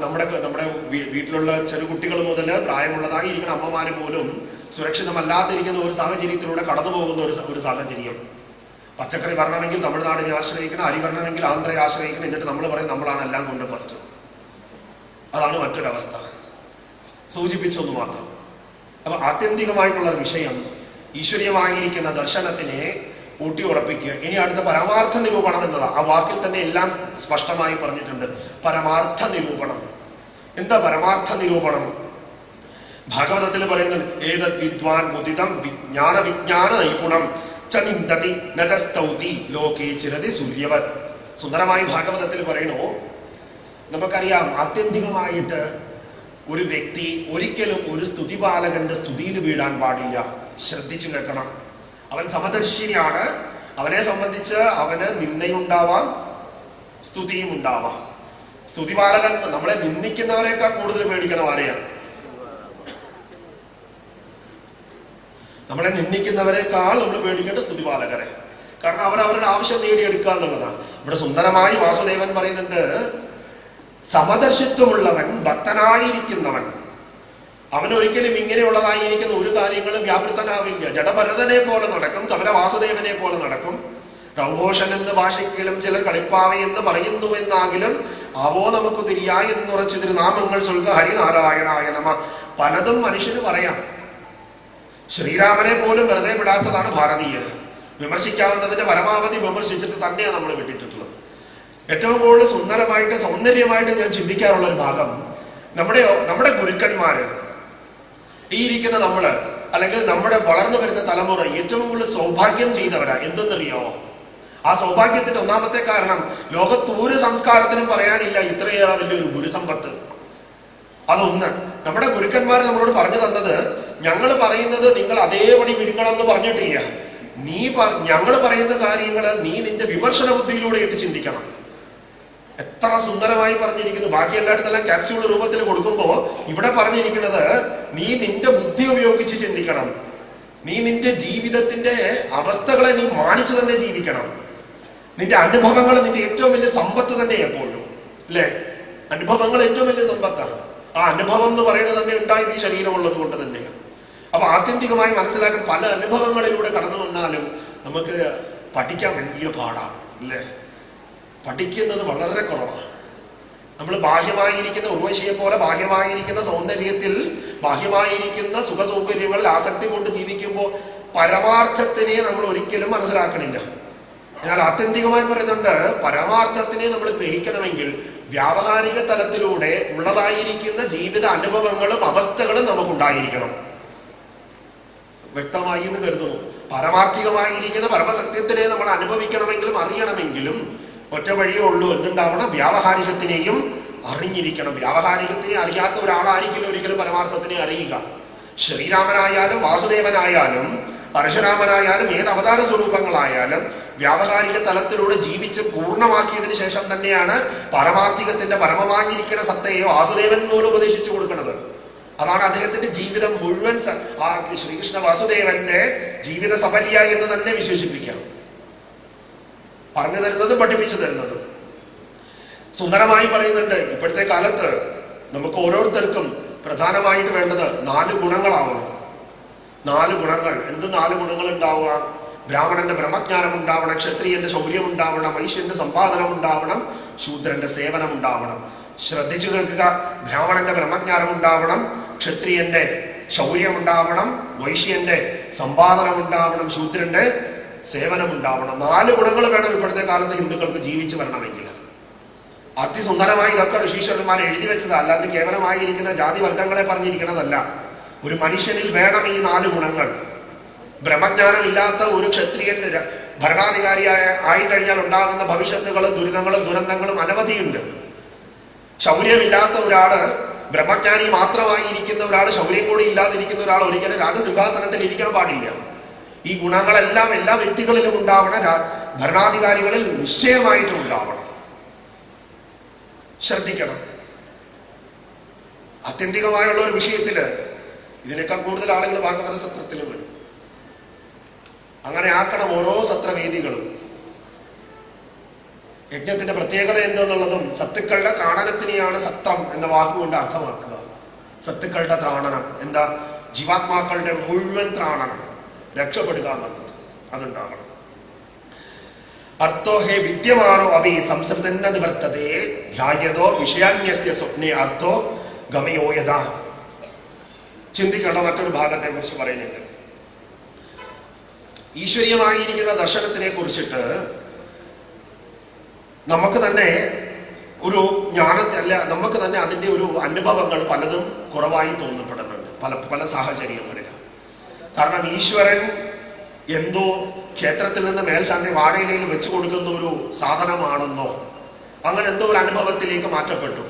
നമ്മുടെ വീട്ടിലുള്ള ചെറുകുട്ടികൾ മുതൽ പ്രായമുള്ളതായിരിക്കുന്ന അമ്മമാര് പോലും സുരക്ഷിതമല്ലാതിരിക്കുന്ന ഒരു സാഹചര്യത്തിലൂടെ കടന്നു പോകുന്ന ഒരു സാഹചര്യം. പച്ചക്കറി വരണമെങ്കിൽ തമിഴ്നാടിനെ ആശ്രയിക്കണം, അരി വരണമെങ്കിൽ ആന്ധ്രയെ ആശ്രയിക്കണം. എന്നിട്ട് നമ്മൾ പറയും നമ്മളാണ് എല്ലാം കൊണ്ട് ഫസ്റ്റ്. അതാണ് മറ്റൊരവസ്ഥ. സൂചിപ്പിച്ചൊന്നു മാത്രം. അപ്പൊ ആത്യന്തികമായിട്ടുള്ള വിഷയം ഈശ്വരീയമായിരിക്കുന്ന ദർശനത്തിനെ ഊട്ടി ഉറപ്പിക്കുക. ഇനി അടുത്ത പരമാർത്ഥ നിരൂപണം എന്നതാ. ആ വാക്കിൽ തന്നെ എല്ലാം സ്പഷ്ടമായി പറഞ്ഞിട്ടുണ്ട്. പരമാർത്ഥ നിരൂപണം. എന്താ പരമാർത്ഥ നിരൂപണം? ഭാഗവതത്തിൽ പറയുന്നുണ്ട്, ഏതത് വിദ്വാൻ മുദിതം വിജ്ഞാന നൈപുണം ചനിന്ദതി നചസ്തൗതി ലോകേ ചിരതി സൂര്യവത്. സുന്ദരമായി ഭാഗവതത്തിൽ പറയണോ, നമുക്കറിയാം ആത്യന്തികമായിട്ട് ഒരു വ്യക്തി ഒരിക്കലും ഒരു സ്തുതിപാലകന്റെ സ്തുതിയിൽ വീഴാൻ പാടില്ല. ശ്രദ്ധിച്ചു കേൾക്കണം. അവൻ സമദർശിനിയാണ്. അവനെ സംബന്ധിച്ച് അവന് നിന്ദയുണ്ടാവാം, സ്തുതിയും ഉണ്ടാവാം. സ്തുതിപാലകൻ നമ്മളെ നിന്ദിക്കുന്നവരെക്കാൾ കൂടുതൽ പേടിക്കണം ആരെയാണ്? നമ്മളെ നിന്ദിക്കുന്നവരെക്കാൾ നമ്മൾ പേടിക്കേണ്ട സ്തുതിപാലകരെ. കാരണം അവരവരുടെ ആവശ്യം നേടിയെടുക്കുക എന്നുള്ളതാണ്. ഇവിടെ സുന്ദരമായി വാസുദേവൻ പറയുന്നുണ്ട്, സമദർശിത്വമുള്ളവൻ ഭക്തനായിരിക്കുന്നവൻ അവനൊരിക്കലും ഇങ്ങനെയുള്ളതായിരിക്കുന്ന ഒരു കാര്യങ്ങളും വ്യാപൃതനാവില്ല. ജഡഭരതനെ പോലെ നടക്കും, കമല വാസുദേവനെ പോലെ നടക്കും. രൗഘോഷൻ എന്ന് ഭാഷയ്ക്കിലും ചിലർ കളിപ്പാവ എന്ന് പറയുന്നുവെന്നാകിലും അവോ നമുക്ക് തിരിയായി എന്നുറച്ച് തിരുനാമങ്ങൾ ചൊല്ലുക ഹരിനാരായണായ നമ. പലതും മനുഷ്യന് പറയാം. ശ്രീരാമനെ പോലും വെറുതെ വിടാത്തതാണ് ഭാരതീയർ. വിമർശിക്കാവുന്നതിന്റെ പരമാവധി വിമർശിച്ചിട്ട് തന്നെയാണ് നമ്മൾ വിട്ടിട്ടുള്ളത്. ഏറ്റവും കൂടുതൽ സുന്ദരമായിട്ട് സൗന്ദര്യമായിട്ട് ഞാൻ ചിന്തിക്കാറുള്ള ഒരു ഭാഗം, നമ്മുടെ ഗുരുക്കന്മാര്, ഈ ഇരിക്കുന്ന നമ്മള്, അല്ലെങ്കിൽ നമ്മുടെ വളർന്നു വരുന്ന തലമുറ ഏറ്റവും കൂടുതൽ സൗഭാഗ്യം ചെയ്തവരാ. എന്തെന്നറിയാമോ? ആ സൗഭാഗ്യത്തിന്റെ ഒന്നാമത്തെ കാരണം ലോകത്ത് ഒരു സംസ്കാരത്തിനും പറയാനില്ല ഇത്രയേറെ വലിയൊരു ഗുരുസമ്പത്ത്. അതൊന്ന്, നമ്മുടെ ഗുരുക്കന്മാർ നമ്മളോട് പറഞ്ഞു തന്നത്, ഞങ്ങൾ പറയുന്നത് നിങ്ങൾ അതേപടി വിഴുങ്ങണം എന്ന് പറഞ്ഞിട്ടില്ല. ഞങ്ങൾ പറയുന്ന കാര്യങ്ങൾ നീ നിന്റെ വിമർശന ബുദ്ധിയിലൂടെ ഇട്ട് ചിന്തിക്കണം. എത്ര സുന്ദരമായി പറഞ്ഞിരിക്കുന്നു. ബാക്കി എല്ലായിടത്തെല്ലാം ക്യാപ്സ്യൂൾ രൂപത്തിൽ കൊടുക്കുമ്പോ ഇവിടെ പറഞ്ഞിരിക്കുന്നത് നീ നിന്റെ ബുദ്ധി ഉപയോഗിച്ച് ചിന്തിക്കണം, നീ നിന്റെ ജീവിതത്തിന്റെ അവസ്ഥകളെ നീ മാനിച്ചു തന്നെ ജീവിക്കണം. നിന്റെ അനുഭവങ്ങൾ നിന്റെ ഏറ്റവും വലിയ സമ്പത്ത് തന്നെ എപ്പോഴും, അല്ലെ? അനുഭവങ്ങൾ ഏറ്റവും വലിയ സമ്പത്താണ്. ആ അനുഭവം എന്ന് പറയുന്നത് തന്നെ ഉണ്ടായത് ഈ ശരീരമുള്ളത് കൊണ്ട് തന്നെയാണ്. അപ്പൊ ആത്യന്തികമായി മനസ്സിലാക്കാൻ പല അനുഭവങ്ങളിലൂടെ കടന്നു വന്നാലും നമുക്ക് പഠിക്കാൻ വലിയ പാടാണ്, അല്ലേ? പഠിക്കുന്നത് വളരെ കുറവാണ്. നമ്മൾ ബാഹ്യമായിരിക്കുന്ന ഉർവശിയെ പോലെ ബാഹ്യമായിരിക്കുന്ന സൗന്ദര്യത്തിൽ, ബാഹ്യമായിരിക്കുന്ന സുഖ സൗകര്യങ്ങളിൽ ആസക്തി കൊണ്ട് ജീവിക്കുമ്പോൾ പരമാർത്ഥത്തിനെ നമ്മൾ ഒരിക്കലും മനസ്സിലാക്കണില്ല. എന്നാൽ ആത്യന്തികമായി പറയുന്നുണ്ട്, പരമാർത്ഥത്തിനെ നമ്മൾ ഗ്രഹിക്കണമെങ്കിൽ വ്യാവഹാരിക തലത്തിലൂടെ ഉള്ളതായിരിക്കുന്ന ജീവിത അനുഭവങ്ങളും അവസ്ഥകളും നമുക്കുണ്ടായിരിക്കണം. വ്യക്തമായി എന്ന് കരുതുന്നു. പരമാർത്ഥികമായിരിക്കുന്ന പരമസത്യത്തിനെ നമ്മൾ അനുഭവിക്കണമെങ്കിലും അറിയണമെങ്കിലും ഒറ്റ വഴിയേ ഉള്ളൂ. എന്തുണ്ടാവണം? വ്യാവഹാരികത്തിനെയും അറിഞ്ഞിരിക്കണം. വ്യാവഹാരികത്തിനെ അറിയാത്ത ഒരാളായിരിക്കില്ല ഒരിക്കലും പരമാർത്ഥത്തിനെ അറിയുക. ശ്രീരാമനായാലും വാസുദേവനായാലും പരശുരാമനായാലും ഏത് അവതാര സ്വരൂപങ്ങളായാലും വ്യാവഹാരിക തലത്തിലൂടെ ജീവിച്ച് പൂർണ്ണമാക്കിയതിനു ശേഷം തന്നെയാണ് പരമാർത്ഥികത്തിന്റെ പരമമായിരിക്കുന്ന സത്തയെ വാസുദേവൻ പോലും ഉപദേശിച്ചു കൊടുക്കുന്നത്. അതാണ് അദ്ദേഹത്തിന്റെ ജീവിതം മുഴുവൻ ശ്രീകൃഷ്ണ വാസുദേവന്റെ ജീവിത സഫര്യ എന്ന് തന്നെ വിശേഷിപ്പിക്കാം. പറഞ്ഞു തരുന്നതും പഠിപ്പിച്ചു തരുന്നതും സുന്ദരമായി പറയുന്നുണ്ട്. ഇപ്പോഴത്തെ കാലത്ത് നമുക്ക് ഓരോരുത്തർക്കും പ്രധാനമായിട്ട് വേണ്ടത് 4 ഗുണങ്ങളാവണം. 4 ഗുണങ്ങൾ. എന്ത് 4 ഗുണങ്ങൾ ഉണ്ടാവുക? ബ്രാഹ്മണന്റെ ബ്രഹ്മജ്ഞാനം ഉണ്ടാവണം, ക്ഷത്രിയന്റെ ശൗര്യം ഉണ്ടാവണം, വൈശ്യന്റെ സമ്പാദനം ഉണ്ടാവണം, ശൂദ്രന്റെ സേവനം ഉണ്ടാവണം. ശ്രദ്ധിച്ചു കേൾക്കുക. ബ്രാഹ്മണന്റെ ബ്രഹ്മജ്ഞാനം ഉണ്ടാവണം, ക്ഷത്രിയന്റെ ശൗര്യം ഉണ്ടാവണം, വൈശ്യന്റെ സമ്പാദനം ഉണ്ടാവണം, ശൂദ്രന്റെ സേവനം ഉണ്ടാവണം. 4 ഗുണങ്ങൾ വേണം ഇപ്പോഴത്തെ കാലത്ത് ഹിന്ദുക്കൾക്ക് ജീവിച്ചു വരണമെങ്കിൽ. അതിസുന്ദരമായി ഇതൊക്കെ ഋഷീശ്വരന്മാർ എഴുതി വെച്ചത്, അല്ലാതെ കേവലമായിരിക്കുന്ന ജാതി വർഗങ്ങളെ പറഞ്ഞിരിക്കുന്നതല്ല. ഒരു മനുഷ്യനിൽ വേണം ഈ 4 ഗുണങ്ങൾ. ബ്രഹ്മജ്ഞാനം ഇല്ലാത്ത ഒരു ക്ഷത്രിയൻ ഭരണാധികാരിയായി കഴിഞ്ഞാൽ ഉണ്ടാകുന്ന ഭവിഷ്യത്തുകളും ദുരിതങ്ങളും ദുരന്തങ്ങളും അനവധിയുണ്ട്. ശൗര്യമില്ലാത്ത ഒരാള്, ബ്രഹ്മജ്ഞാനി മാത്രമായി ഇരിക്കുന്ന ഒരാൾ, ശൗര്യം കൂടി ഇല്ലാതിരിക്കുന്ന ഒരാൾ ഒരിക്കലും രാജസിംഹാസനത്തിൽ ഇരിക്കാൻ പാടില്ല. ഈ ഗുണങ്ങളെല്ലാം എല്ലാ വ്യക്തികളിലും ഉണ്ടാവണം, ഭരണാധികാരികളിൽ നിശ്ചയമായിട്ടും ഉണ്ടാവണം. ശ്രദ്ധിക്കണം. ആത്യന്തികമായുള്ള ഒരു വിഷയത്തില് ഇതിനേക്കാൾ കൂടുതൽ ആളുകൾ ഭാഗവത സത്രത്തിൽ വരും. അങ്ങനെ ആക്കണം ഓരോ സത്രവേദികളും. യജ്ഞത്തിന്റെ പ്രത്യേകത എന്തെന്നുള്ളതും സത്തുക്കളുടെ ത്രാണനത്തിനെയാണ് സത്രം എന്ന വാക്കുകൊണ്ട് അർത്ഥമാക്കുക. സത്തുക്കളുടെ ത്രാണനം എന്താ? ജീവാത്മാക്കളുടെ മുഴുവൻ ത്രാണനം, രക്ഷപ്പെടുക എന്നുള്ളത് അതുണ്ടാവണം. അർത്ഥോ ഹേ വിദ്യമാനോ അഭി സംസൃതന്ന നിവർത്തതേ ധ്യായതോ വിഷയാന്യസ്യ സ്വപ്നെ അർത്ഥോ ഗമയോയത. ചിന്തിക്കേണ്ട മറ്റൊരു ഭാഗത്തെ കുറിച്ച് പറയുന്നുണ്ട്. ഈശ്വരീയമായിരിക്കുന്ന ദർശനത്തിനെ കുറിച്ചിട്ട് നമുക്ക് തന്നെ ഒരു ജ്ഞാനത്തല്ല, നമുക്ക് തന്നെ അതിൻ്റെ ഒരു അനുഭവങ്ങൾ പലതും കുറവായി തോന്നപ്പെടുന്നുണ്ട് പല സാഹചര്യങ്ങളിൽ. കാരണം ഈശ്വരൻ എന്തോ ക്ഷേത്രത്തിൽ നിന്ന് മേൽശാന്തി വാടകയിൽ വെച്ചു കൊടുക്കുന്ന ഒരു സാധനമാണെന്നോ അങ്ങനെ എന്തോ ഒരു അനുഭവത്തിലേക്ക് മാറ്റപ്പെട്ടു.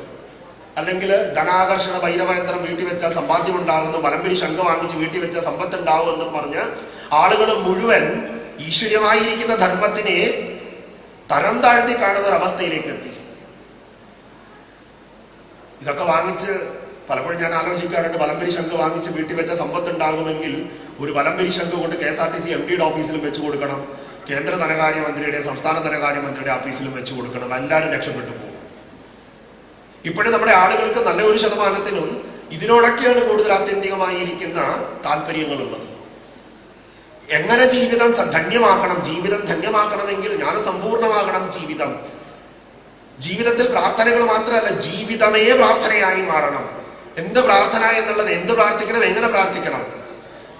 അല്ലെങ്കിൽ ധനാകർഷണ ഭൈരവയന്ത്രം വീട്ടിൽ വെച്ചാൽ സമ്പാദ്യം ഉണ്ടാകുന്നു, വലംപിരി ശംഖ വാങ്ങിച്ച് വീട്ടിൽ വെച്ചാൽ സമ്പത്ത് ഉണ്ടാവും എന്നും പറഞ്ഞ് ആളുകൾ മുഴുവൻ ഈശ്വര്യമായിരിക്കുന്ന ധർമ്മത്തിനെ തരം താഴ്ത്തി കാണുന്ന ഒരു അവസ്ഥയിലേക്ക് എത്തി. ഇതൊക്കെ വാങ്ങിച്ച് പലപ്പോഴും ഞാൻ ആലോചിക്കാറുണ്ട്, വലംപിരി ശംഖ വാങ്ങിച്ച് വീട്ടിൽ വെച്ച സമ്പത്ത് ഉണ്ടാകുമെങ്കിൽ ഒരു വലംപിരി ശംഖ കൊണ്ട് KSRTC MDയുടെ ഓഫീസിലും വെച്ച് കൊടുക്കണം, കേന്ദ്ര ധനകാര്യമന്ത്രിയുടെ സംസ്ഥാന ധനകാര്യമന്ത്രിയുടെ ഓഫീസിലും വെച്ച് കൊടുക്കണം. എല്ലാവരും രക്ഷപ്പെട്ടു പോകും. ഇപ്പോഴും നമ്മുടെ ആളുകൾക്ക് നല്ല ഒരു ശതമാനത്തിനും ഇതിനോടൊക്കെയാണ് കൂടുതൽ ആത്യന്തികമായിരിക്കുന്ന താല്പര്യങ്ങളുള്ളത്. എങ്ങനെ ജീവിതം ധന്യമാക്കണം? ജീവിതം ധന്യമാക്കണമെങ്കിൽ ജ്ഞാനസമ്പൂർണമാകണം ജീവിതം. ജീവിതത്തിൽ പ്രാർത്ഥനകൾ മാത്രമല്ല, ജീവിതമേ പ്രാർത്ഥനയായി മാറണം. എന്ത് പ്രാർത്ഥന എന്നുള്ളത്, എന്ത് പ്രാർത്ഥിക്കണം, എങ്ങനെ പ്രാർത്ഥിക്കണം?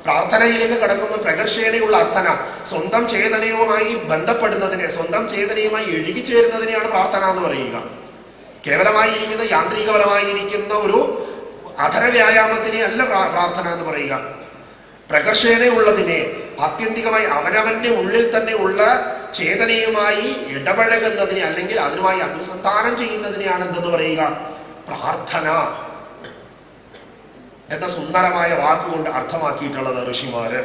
പ്രാർത്ഥനയിലേക്ക് കടക്കുമ്പോൾ പ്രകർഷേണയുള്ള അർത്ഥന, സ്വന്തം ചേതനയുമായി ബന്ധപ്പെടുന്നതിനെ, സ്വന്തം ചേതനയുമായി എഴുകിച്ചേരുന്നതിനെയാണ് പ്രാർത്ഥന എന്ന് പറയുക. കേവലമായിരിക്കുന്ന യാന്ത്രികപരമായിരിക്കുന്ന ഒരു അധര വ്യായാമത്തിനെ അല്ല പ്രാർത്ഥന എന്ന് പറയുക. പ്രകർഷേണയുള്ളതിനെ, ആത്യന്തികമായി അവനവന്റെ ഉള്ളിൽ തന്നെ ഉള്ള ചേതനയുമായി ഇടപഴകുന്നതിനെ അല്ലെങ്കിൽ അതിനുമായി അനുസന്ധാനം ചെയ്യുന്നതിനെയാണ് എന്തെന്ന് പറയുക? പ്രാർത്ഥന എന്ന സുന്ദരമായ വാക്കുകൊണ്ട് അർത്ഥമാക്കിയിട്ടുള്ളത് ഋഷിമാര്.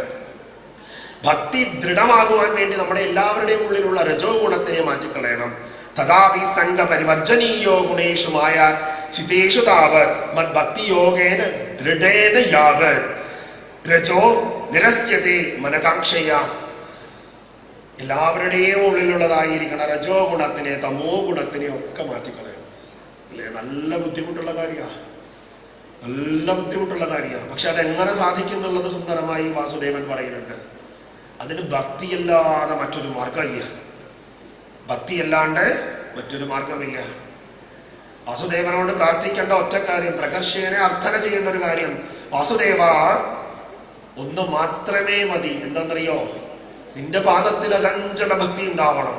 ഭക്തി ദൃഢമാകുവാൻ വേണ്ടി നമ്മുടെ എല്ലാവരുടെയും ഉള്ളിലുള്ള രജോ ഗുണത്തിനെ മാറ്റിക്കളയണം. തഥാപി സംഘ പരിവർജനീയോ ഗുണേഷു മായ ചിതേഷു താവത് മദ്ഭക്തിയോഗേന ദൃഢേന യാവത് രജോ നിരസ്യതേ മനകാക്ഷയ. എല്ലാവരുടെയും ഉള്ളിലുള്ളതായിരിക്കണം രജോ ഗുണത്തിനെ തമോ ഗുണത്തിനെ ഒക്കെ മാറ്റിക്കളയണം. അല്ലേ? നല്ല ബുദ്ധിമുട്ടുള്ള കാര്യമാണ്, നല്ല ബുദ്ധിമുട്ടുള്ള കാര്യമാണ്. പക്ഷെ അതെങ്ങനെ സാധിക്കും എന്നുള്ളത് സുന്ദരമായി വാസുദേവൻ പറയുന്നുണ്ട്. അതിന് ഭക്തിയല്ലാതെ മറ്റൊരു മാർഗമില്ല. ഭക്തിയല്ലാണ്ട് മറ്റൊരു മാർഗമില്ല. വാസുദേവനോട് പ്രാർത്ഥിക്കേണ്ട ഒറ്റ കാര്യം, പ്രകർഷേനെ അർത്ഥന ചെയ്യേണ്ട ഒരു കാര്യം, വാസുദേവ ഒന്ന് മാത്രമേ മതി. എന്താണെന്നറിയോ? നിന്റെ പാദത്തിൽ അചഞ്ചല ഭക്തി ഉണ്ടാവണം.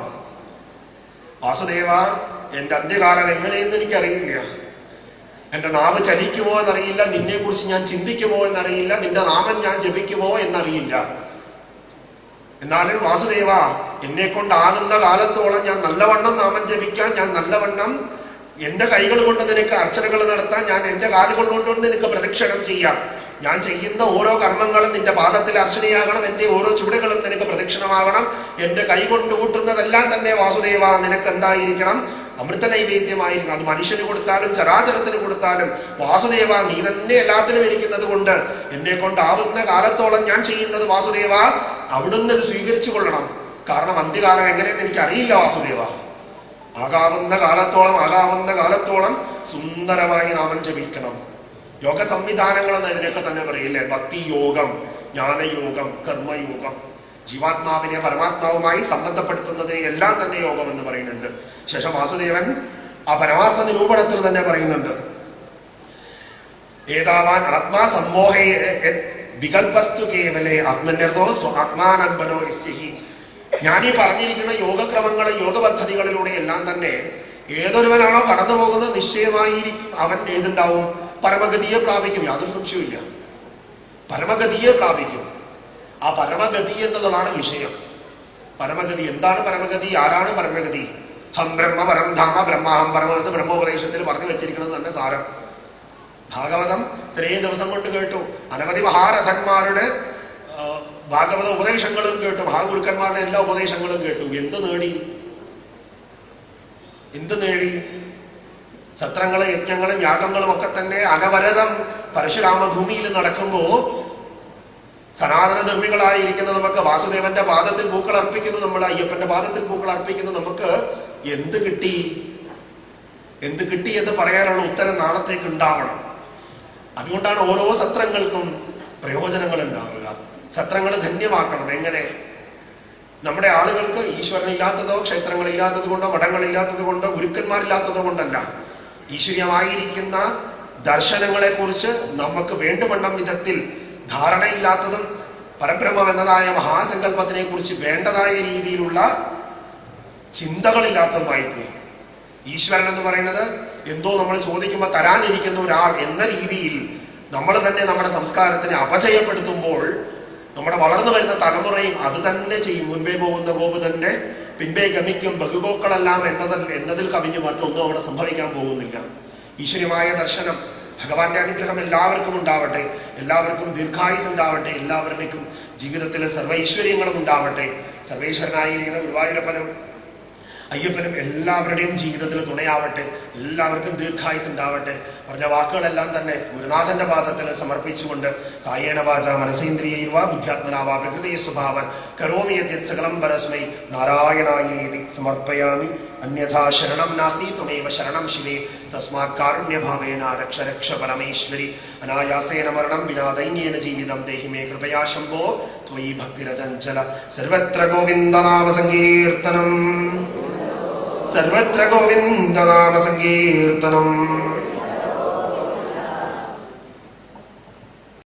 വാസുദേവ, എന്റെ അന്ത്യകാലം എങ്ങനെയെന്ന് എനിക്കറിയില്ല. എന്റെ നാവ് ചലിക്കുമോ എന്നറിയില്ല, നിന്നെ കുറിച്ച് ഞാൻ ചിന്തിക്കുമോ എന്നറിയില്ല, നിന്റെ നാമം ഞാൻ ജപിക്കുമോ എന്നറിയില്ല. എന്നാലും വാസുദേവ, എന്നെ കൊണ്ടാകുന്ന കാലത്തോളം ഞാൻ നല്ലവണ്ണം നാമം ജപിക്കാൻ, ഞാൻ നല്ലവണ്ണം എന്റെ കൈകൾ കൊണ്ട് നിനക്ക് അർച്ചനകൾ നടത്താൻ, ഞാൻ എന്റെ കാലുകൾ കൊണ്ട് നിനക്ക് പ്രദക്ഷിണം ചെയ്യാം. ഞാൻ ചെയ്യുന്ന ഓരോ കർമ്മങ്ങളും നിന്റെ പാദത്തിൽ അർച്ചനയാകണം, എന്റെ ഓരോ ചുവടുകളും നിനക്ക് പ്രദക്ഷിണമാകണം. എന്റെ കൈ കൊണ്ട് കൂട്ടുന്നതെല്ലാം തന്നെ വാസുദേവ നിനക്ക് എന്തായിരിക്കണം? അമൃത നൈവേദ്യമായിരിക്കണം. അത് മനുഷ്യന് കൊടുത്താലും ചരാചരത്തിന് കൊടുത്താലും വാസുദേവ നീ തന്നെ എല്ലാത്തിനും ഇരിക്കുന്നത് കൊണ്ട് എന്നെ കൊണ്ടാവുന്ന കാലത്തോളം ഞാൻ ചെയ്യുന്നത് വാസുദേവ അവിടുന്ന് ഇത് സ്വീകരിച്ചു കൊള്ളണം. കാരണം അന്ത്യകാലം എങ്ങനെയെന്ന് എനിക്ക് അറിയില്ല വാസുദേവ. ആകാവുന്ന കാലത്തോളം സുന്ദരമായി നാമം ജപിക്കണം. യോഗ സംവിധാനങ്ങൾ എന്ന് ഇതിനൊക്കെ തന്നെ പറയില്ലേ? ഭക്തി യോഗം, ജ്ഞാനയോഗം, കർമ്മയോഗം, ജീവാത്മാവിനെ പരമാത്മാവുമായി സംബന്ധപ്പെടുത്തുന്നതിനെ എല്ലാം തന്നെ യോഗം എന്ന് പറയുന്നുണ്ട്. ശേഷം വാസുദേവൻ ആ പരമാർത്ഥ നിരൂപണത്തിൽ തന്നെ പറയുന്നുണ്ട്, ഏതാവാൻ ആത്മാ സമ്മോഹേ വികൽപസ്തു കേവലേ ആത്മന്യർദോ ആത്മാനന്ദനോ യസ്യഹി. ഞാനീ പറഞ്ഞിരിക്കുന്ന യോഗക്രമങ്ങളും യോഗ പദ്ധതികളിലൂടെ എല്ലാം തന്നെ ഏതൊരുവനാണോ കടന്നു പോകുന്നത് നിശ്ചയമായി അവൻ ഏതുണ്ടാവും? പരമഗതിയെ പ്രാപിക്കും. യാതൊരു സംശയമില്ല, പരമഗതിയെ പ്രാപിക്കും. ആ പരമഗതി എന്നുള്ളതാണ് വിഷയം. പരമഗതി എന്താണ്? പരമഗതി ആരാണ് പരമഗതി? ഹം ബ്രഹ്മ പരം ധാമ ബ്രഹ്മാഹം പരമ എന്ന് ബ്രഹ്മോപദേശത്തിൽ പറഞ്ഞു വെച്ചിരിക്കുന്നത് തന്നെ സാരം. ഭാഗവതം ഇത്രയും ദിവസം കൊണ്ട് കേട്ടു. അനവധി മഹാരഥന്മാരുടെ ഭാഗവത ഉപദേശങ്ങളും കേട്ടു, മഹാഗുരുക്കന്മാരുടെ എല്ലാ ഉപദേശങ്ങളും കേട്ടു. എന്ത് നേടി? സത്രങ്ങളും യജ്ഞങ്ങളും യാഗങ്ങളും ഒക്കെ തന്നെ അനവരതം പരശുരാമ ഭൂമിയിൽ നടക്കുമ്പോ സനാതന ധർമ്മികളായിരിക്കുന്ന നമുക്ക് വാസുദേവന്റെ പാദത്തിൽ പൂക്കൾ അർപ്പിക്കുന്നു, നമ്മൾ അയ്യപ്പന്റെ പാദത്തിൽ പൂക്കൾ അർപ്പിക്കുന്നു. നമുക്ക് എന്ത് കിട്ടി എന്ന് പറയാനുള്ള ഉത്തരം നാളത്തേക്ക് ഉണ്ടാവണം. അതുകൊണ്ടാണ് ഓരോ സത്രങ്ങൾക്കും പ്രയോജനങ്ങൾ ഉണ്ടാവുക. സത്രങ്ങൾ ധന്യമാക്കണം. എങ്ങനെ? നമ്മുടെ ആളുകൾക്ക് ഈശ്വരനില്ലാത്തതോ ക്ഷേത്രങ്ങളില്ലാത്തത് കൊണ്ടോ മഠങ്ങളില്ലാത്തത് കൊണ്ടോ ഗുരുക്കന്മാരില്ലാത്തതോ കൊണ്ടല്ല, ഈശ്വര്യമായിരിക്കുന്ന ദർശനങ്ങളെ കുറിച്ച് നമുക്ക് വേണ്ടുവണ്ണം വിധത്തിൽ ധാരണയില്ലാത്തതും പരബ്രഹ്മം എന്നതായ മഹാസങ്കല്പത്തിനെ കുറിച്ച് വേണ്ടതായ രീതിയിലുള്ള ചിന്തകളില്ലാത്തതുമായിപ്പോയി. ഈശ്വരൻ എന്ന് പറയുന്നത് എന്തോ നമ്മൾ ചോദിക്കുമ്പോൾ തരാനിരിക്കുന്ന ഒരാൾ എന്ന രീതിയിൽ നമ്മൾ തന്നെ നമ്മുടെ സംസ്കാരത്തിനെ അപചയപ്പെടുത്തുമ്പോൾ നമ്മുടെ വളർന്നു വരുന്ന തലമുറയും അത് തന്നെ ചെയ്യും. മുൻപേ പോകുന്ന ഗോപുതന്റെ പിൻപേ ഗമിക്കും ബഹുഗോക്കളെല്ലാം എന്നതിൽ കവിഞ്ഞ് മറ്റൊന്നും അവിടെ സംഭവിക്കാൻ പോകുന്നില്ല. ഈശ്വര്യമായ ദർശനം, ഭഗവാന്റെ അനുഗ്രഹം എല്ലാവർക്കും ഉണ്ടാവട്ടെ, എല്ലാവർക്കും ദീർഘായുസ് ഉണ്ടാവട്ടെ, എല്ലാവരുടെയും ജീവിതത്തിൽ സർവൈശ്വര്യങ്ങളും ഉണ്ടാവട്ടെ. സർവേശ്വരനായിരിക്കുന്ന ഗുരുവായൂരപ്പനും അയ്യപ്പനും എല്ലാവരുടെയും ജീവിതത്തിൽ തുണയാവട്ടെ, എല്ലാവർക്കും ദീർഘായുസ് ഉണ്ടാവട്ടെ. പറഞ്ഞ വാക്കുകളെല്ലാം തന്നെ ഗുരുനാഥന്റെ പാദത്തിൽ സമർപ്പിച്ചുകൊണ്ട് കായേന വാച മനസേന്ദ്രിയൈർവാ ബുദ്ധ്യാത്മനാവാ പ്രകൃതി സ്വഭാവൻ കരോമി യദ്യത് സകലം പരസ്മൈ നാരായണായേതി സമർപ്പയാമി. അന്യഥാ ശരണം നാസ്തി ത്വമേവ ശരണം ശിവേ തസ്മാത് കാരുണ്യഭാവേന രക്ഷ രക്ഷ പരമേശ്വരി. അനായാസേന മരണം വിനാ ദൈന്യേന ജീവിതം ദേഹി മേ കൃപയാ ശംഭോ ത്വയി ഭക്തിരചഞ്ചല. സർവത്ര ഗോവിന്ദനാമ സങ്കീർത്തനം, സർവത്ര ഗോവിന്ദനാമ സങ്കീർത്തനം.